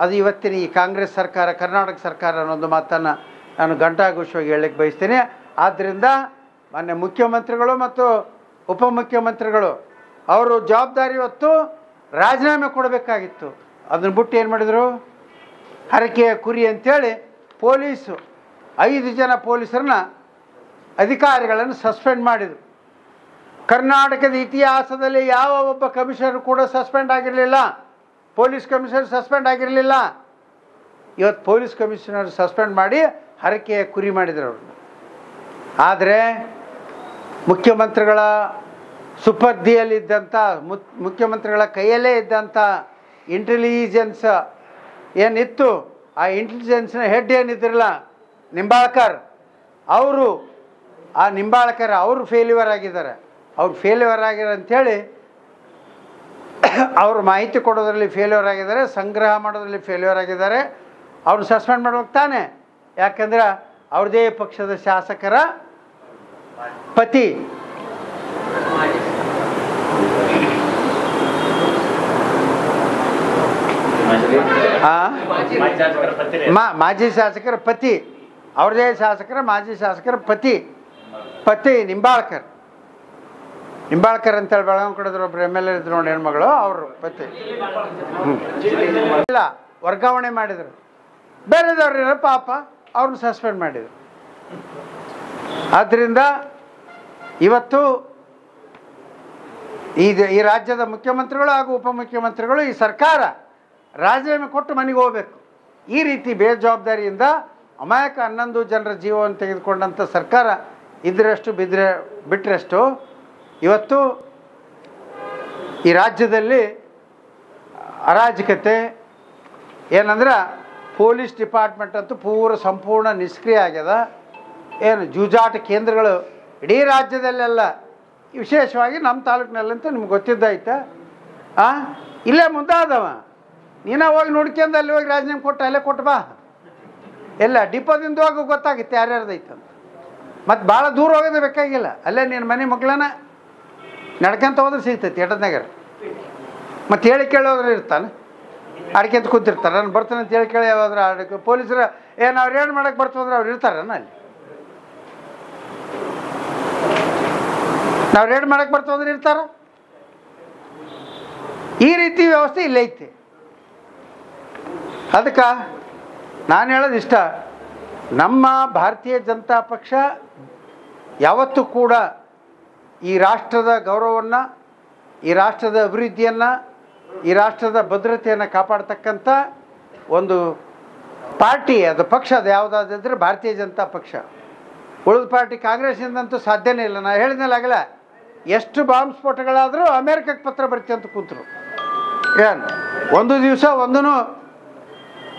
ಅದು ಇವತ್ತಿನ ಈ ಕಾಂಗ್ರೆಸ್ ಸರ್ಕಾರ, ಕರ್ನಾಟಕ ಸರ್ಕಾರ ಅನ್ನೋದು ಮಾತನ್ನು ನಾನು ಘಂಟಾಘೋಷವಾಗಿ ಹೇಳಲಿಕ್ಕೆ ಬಯಸ್ತೀನಿ. ಆದ್ದರಿಂದ ಮಾನ್ಯ ಮುಖ್ಯಮಂತ್ರಿಗಳು ಮತ್ತು ಉಪಮುಖ್ಯಮಂತ್ರಿಗಳು ಅವರು ಜವಾಬ್ದಾರಿ ಹೊತ್ತು ರಾಜೀನಾಮೆ ಕೊಡಬೇಕಾಗಿತ್ತು. ಅದನ್ನು ಬಿಟ್ಟು ಏನು ಮಾಡಿದರು, ಹರಕೆಯ ಕುರಿ ಅಂಥೇಳಿ 5 ಜನ ಪೊಲೀಸರನ್ನ ಅಧಿಕಾರಿಗಳನ್ನು ಸಸ್ಪೆಂಡ್ ಮಾಡಿದರು. ಕರ್ನಾಟಕದ ಇತಿಹಾಸದಲ್ಲಿ ಯಾವ ಒಬ್ಬ ಕಮಿಷನರ್ ಕೂಡ ಸಸ್ಪೆಂಡ್ ಆಗಿರಲಿಲ್ಲ. ಪೊಲೀಸ್ ಕಮಿಷನರ್ ಸಸ್ಪೆಂಡ್ ಆಗಿರಲಿಲ್ಲ. ಇವತ್ತು ಪೊಲೀಸ್ ಕಮಿಷನರ್ ಸಸ್ಪೆಂಡ್ ಮಾಡಿ ಹರಕೆಯ ಕುರಿ ಮಾಡಿದರು ಅವ್ರನ್ನ. ಆದರೆ ಮುಖ್ಯಮಂತ್ರಿಗಳ ಸುಪರ್ದಿಯಲ್ಲಿದ್ದಂಥ, ಮುಖ್ಯಮಂತ್ರಿಗಳ ಕೈಯಲ್ಲೇ ಇದ್ದಂಥ ಇಂಟೆಲಿಜೆನ್ಸ್ ಏನಿತ್ತು, ಆ ಇಂಟೆಲಿಜೆನ್ಸ್ನ ಹೆಡ್ ಏನಿದ್ರಲ್ಲ ನಿಂಬಾಳ್ಕರ್, ಅವರು ಫೇಲ್ಯೂರ್ ಆಗಿದ್ದಾರೆ. ಅವ್ರು ಫೇಲ್ಯೂರ್ ಆಗಿದ್ದಾರೆ ಅಂಥೇಳಿ ಅವರು ಮಾಹಿತಿ ಕೊಡೋದ್ರಲ್ಲಿ ಫೇಲ್ಯೂರ್ ಆಗಿದ್ದಾರೆ, ಸಂಗ್ರಹ ಮಾಡೋದ್ರಲ್ಲಿ ಫೇಲ್ಯೂರ್ ಆಗಿದ್ದಾರೆ. ಅವ್ರು ಸಸ್ಪೆಂಡ್ ಮಾಡ್ಬೇಕು ತಾನೆ. ಯಾಕಂದ್ರೆ ಅವ್ರದೇ ಪಕ್ಷದ ಶಾಸಕರ ಪತಿ ಮಾಜಿ ಶಾಸಕರ ಪತಿ, ಅವ್ರದೇ ಶಾಸಕರ ಮಾಜಿ ಶಾಸಕರ ಪತಿ ನಿಂಬಾಳ್ಕರ್ ಅಂತೇಳಿ ಬೆಳಗಾವಿ ಕಡೆದ್ರು ಒಬ್ರು MLA ಇದ್ರು ನೋಡಿ, ಹೆಣ್ಮಗಳು, ಅವರು ಪತಿ ಇಲ್ಲ ವರ್ಗಾವಣೆ ಮಾಡಿದರು. ಬೇರೆದವ್ರ ಪಾಪ ಅವ್ರನ್ನ ಸಸ್ಪೆಂಡ್ ಮಾಡಿದರು. ಆದ್ದರಿಂದ ಇವತ್ತು ಈ ರಾಜ್ಯದ ಮುಖ್ಯಮಂತ್ರಿಗಳು ಹಾಗೂ ಉಪಮುಖ್ಯಮಂತ್ರಿಗಳು ಈ ಸರ್ಕಾರ ರಾಜೀನಾಮೆ ಕೊಟ್ಟು ಮನೆಗೆ ಹೋಗಬೇಕು. ಈ ರೀತಿ ಬೇಜವಾಬ್ದಾರಿಯಿಂದ ಅಮಾಯಕ 11 ಜನರ ಜೀವವನ್ನು ತೆಗೆದುಕೊಂಡಂಥ ಸರ್ಕಾರ ಇದ್ದರಷ್ಟು ಬಿಟ್ಟರೆಷ್ಟು ಇವತ್ತು ಈ ರಾಜ್ಯದಲ್ಲಿ ಅರಾಜಕತೆ ಏನಂದ್ರೆ ಪೊಲೀಸ್ ಡಿಪಾರ್ಟ್ಮೆಂಟ್ ಅಂತೂ ಸಂಪೂರ್ಣ ನಿಷ್ಕ್ರಿಯ ಆಗ್ಯದ. ಏನು ಜೂಜಾಟ ಕೇಂದ್ರಗಳು ಇಡೀ ರಾಜ್ಯದಲ್ಲೆಲ್ಲ, ವಿಶೇಷವಾಗಿ ನಮ್ಮ ತಾಲೂಕಿನಲ್ಲಂತೂ ನಿಮ್ಗೆ ಗೊತ್ತಿದ್ದಾಯ್ತಾ. ಇಲ್ಲೇ ಮುಂದಾದವ, ನೀನು ಹೋಗಿ ನೋಡ್ಕೊಂಡು ಅಲ್ಲಿ ಹೋಗಿ ರಾಜೀನಾಮೆ ಕೊಟ್ಟು ಅಲ್ಲೇ ಕೊಟ್ಟು ಬಾ. ಎಲ್ಲ ಡಿಪೋದಿಂದ ಹೋಗಿ ಗೊತ್ತಾಗುತ್ತೆ ಯಾರ್ಯಾರ್ದೈತಂತ. ಮತ್ತು ಭಾಳ ದೂರ ಹೋಗೋದು ಬೇಕಾಗಿಲ್ಲ, ಅಲ್ಲೇ ನಿನ್ನ ಮನೆ ಮಕ್ಕಳನ್ನ ನಡ್ಕೊಂತ ಹೋದ್ರೆ ಸಿಗ್ತೈತಿ ಎಟದ್ನಾಗರ. ಮತ್ತು ಹೇಳಿ ಕೇಳೋದ್ರೆ ಇರ್ತಾನೆ, ಅಡ್ಕೆಂತ ಕೂತಿರ್ತಾರೆ. ನಾನು ಬರ್ತಾನೆ ಅಂತ ಹೇಳಿ ಕೇಳಿ ಯಾವಾದ್ರೆ ಅಡ್ಕೆ ಪೊಲೀಸರು ಅವ್ರು ಏನು ಮಾಡೋಕ್ಕೆ ಬರ್ತಂದ್ರೆ ಅವ್ರು ಇರ್ತಾರನ ಅಲ್ಲಿ. ನಾವು ರೇಡ್ ಮಾಡೋಕ್ಕೆ ಬರ್ತಂದ್ರೆ ಇರ್ತಾರ. ಈ ರೀತಿ ವ್ಯವಸ್ಥೆ ಇಲ್ಲೇ ಐತಿ. ಅದಕ್ಕೆ ನಾನು ಹೇಳೋದು ಇಷ್ಟ, ನಮ್ಮ ಭಾರತೀಯ ಜನತಾ ಪಕ್ಷ ಯಾವತ್ತೂ ಕೂಡ ಈ ರಾಷ್ಟ್ರದ ಗೌರವವನ್ನು, ಈ ರಾಷ್ಟ್ರದ ಅಭಿವೃದ್ಧಿಯನ್ನು, ಈ ರಾಷ್ಟ್ರದ ಭದ್ರತೆಯನ್ನು ಕಾಪಾಡ್ತಕ್ಕಂಥ ಒಂದು ಪಾರ್ಟಿ, ಅದು ಪಕ್ಷ ಅದು ಯಾವುದಾದ್ರೆ ಭಾರತೀಯ ಜನತಾ ಪಕ್ಷ. ಉಳಿದ ಪಾರ್ಟಿ ಕಾಂಗ್ರೆಸ್ಸಿಂದಂತೂ ಸಾಧ್ಯನೇ ಇಲ್ಲ. ನಾನು ಹೇಳಿದ್ಮೇಲಾಗಲ್ಲ, ಎಷ್ಟು ಬಾಂಬ್ ಸ್ಫೋಟಗಳಾದರೂ ಅಮೇರಿಕಕ್ಕೆ ಪತ್ರ ಬರ್ತೀವಿ ಅಂತ ಕೂತರು. ಏನು ಒಂದು ದಿವಸ ಒಂದೂ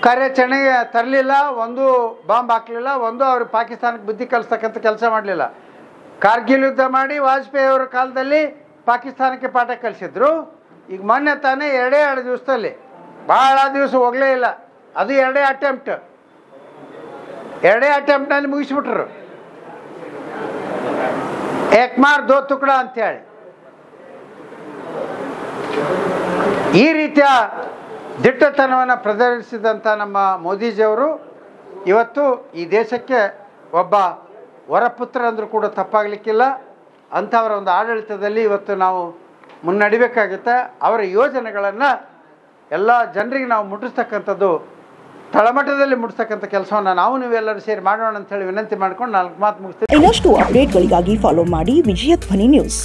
ಕಾರ್ಯಾಚರಣೆಗೆ ತರಲಿಲ್ಲ, ಒಂದು ಬಾಂಬ್ ಹಾಕಲಿಲ್ಲ, ಒಂದು ಅವರು ಪಾಕಿಸ್ತಾನಕ್ಕೆ ಬುದ್ಧಿ ಕಲಿಸ್ತಕ್ಕಂಥ ಕೆಲಸ ಮಾಡಲಿಲ್ಲ. ಕಾರ್ಗಿಲ್ ಯುದ್ಧ ಮಾಡಿ ವಾಜಪೇಯಿ ಅವರ ಕಾಲದಲ್ಲಿ ಪಾಕಿಸ್ತಾನಕ್ಕೆ ಪಾಠ ಕಲಿಸಿದ್ರು. ಈಗ ಮೊನ್ನೆ ತಾನೇ 2 ದಿವಸದಲ್ಲಿ, ಭಾಳ ದಿವಸ ಹೋಗಲೇ ಇಲ್ಲ, ಅದು 2 ಅಟೆಂಪ್ಟ್ನಲ್ಲಿ ಮುಗಿಸ್ಬಿಟ್ರು. ಏಕ್ ಮಾರ್ ದೋ ತುಕಡ ಅಂತೇಳಿ. ಈ ರೀತಿಯ ದಿಟ್ಟತನವನ್ನು ಪ್ರದರ್ಶಿಸಿದಂಥ ನಮ್ಮ ಮೋದಿಜಿಯವರು ಇವತ್ತು ಈ ದೇಶಕ್ಕೆ ಒಬ್ಬ ವರಪುತ್ರ ಅಂದರೂ ಕೂಡ ತಪ್ಪಾಗಲಿಕ್ಕಿಲ್ಲ. ಅಂಥವರ ಒಂದು ಆಡಳಿತದಲ್ಲಿ ಇವತ್ತು ನಾವು ಮುನ್ನಡಿಬೇಕಾಗುತ್ತೆ. ಅವರ ಯೋಜನೆಗಳನ್ನು ಎಲ್ಲ ಜನರಿಗೆ ನಾವು ಮುಟ್ಟಿಸ್ತಕ್ಕಂಥದ್ದು, ತಳಮಟ್ಟದಲ್ಲಿ ಮುಟ್ಟಿಸ್ತಕ್ಕಂಥ ಕೆಲಸವನ್ನು ನೀವೆಲ್ಲರೂ ಸೇರಿ ಮಾಡೋಣ ಅಂತ ಹೇಳಿ ವಿನಂತಿ ಮಾಡ್ಕೊಂಡು 4 ಮಾತು ಮುಗಿಸ್ತೀವಿ. ಇನ್ನಷ್ಟು ಅಪ್ಡೇಟ್ಗಳಿಗಾಗಿ ಫಾಲೋ ಮಾಡಿ ವಿಜಯ ಧ್ವನಿ ನ್ಯೂಸ್.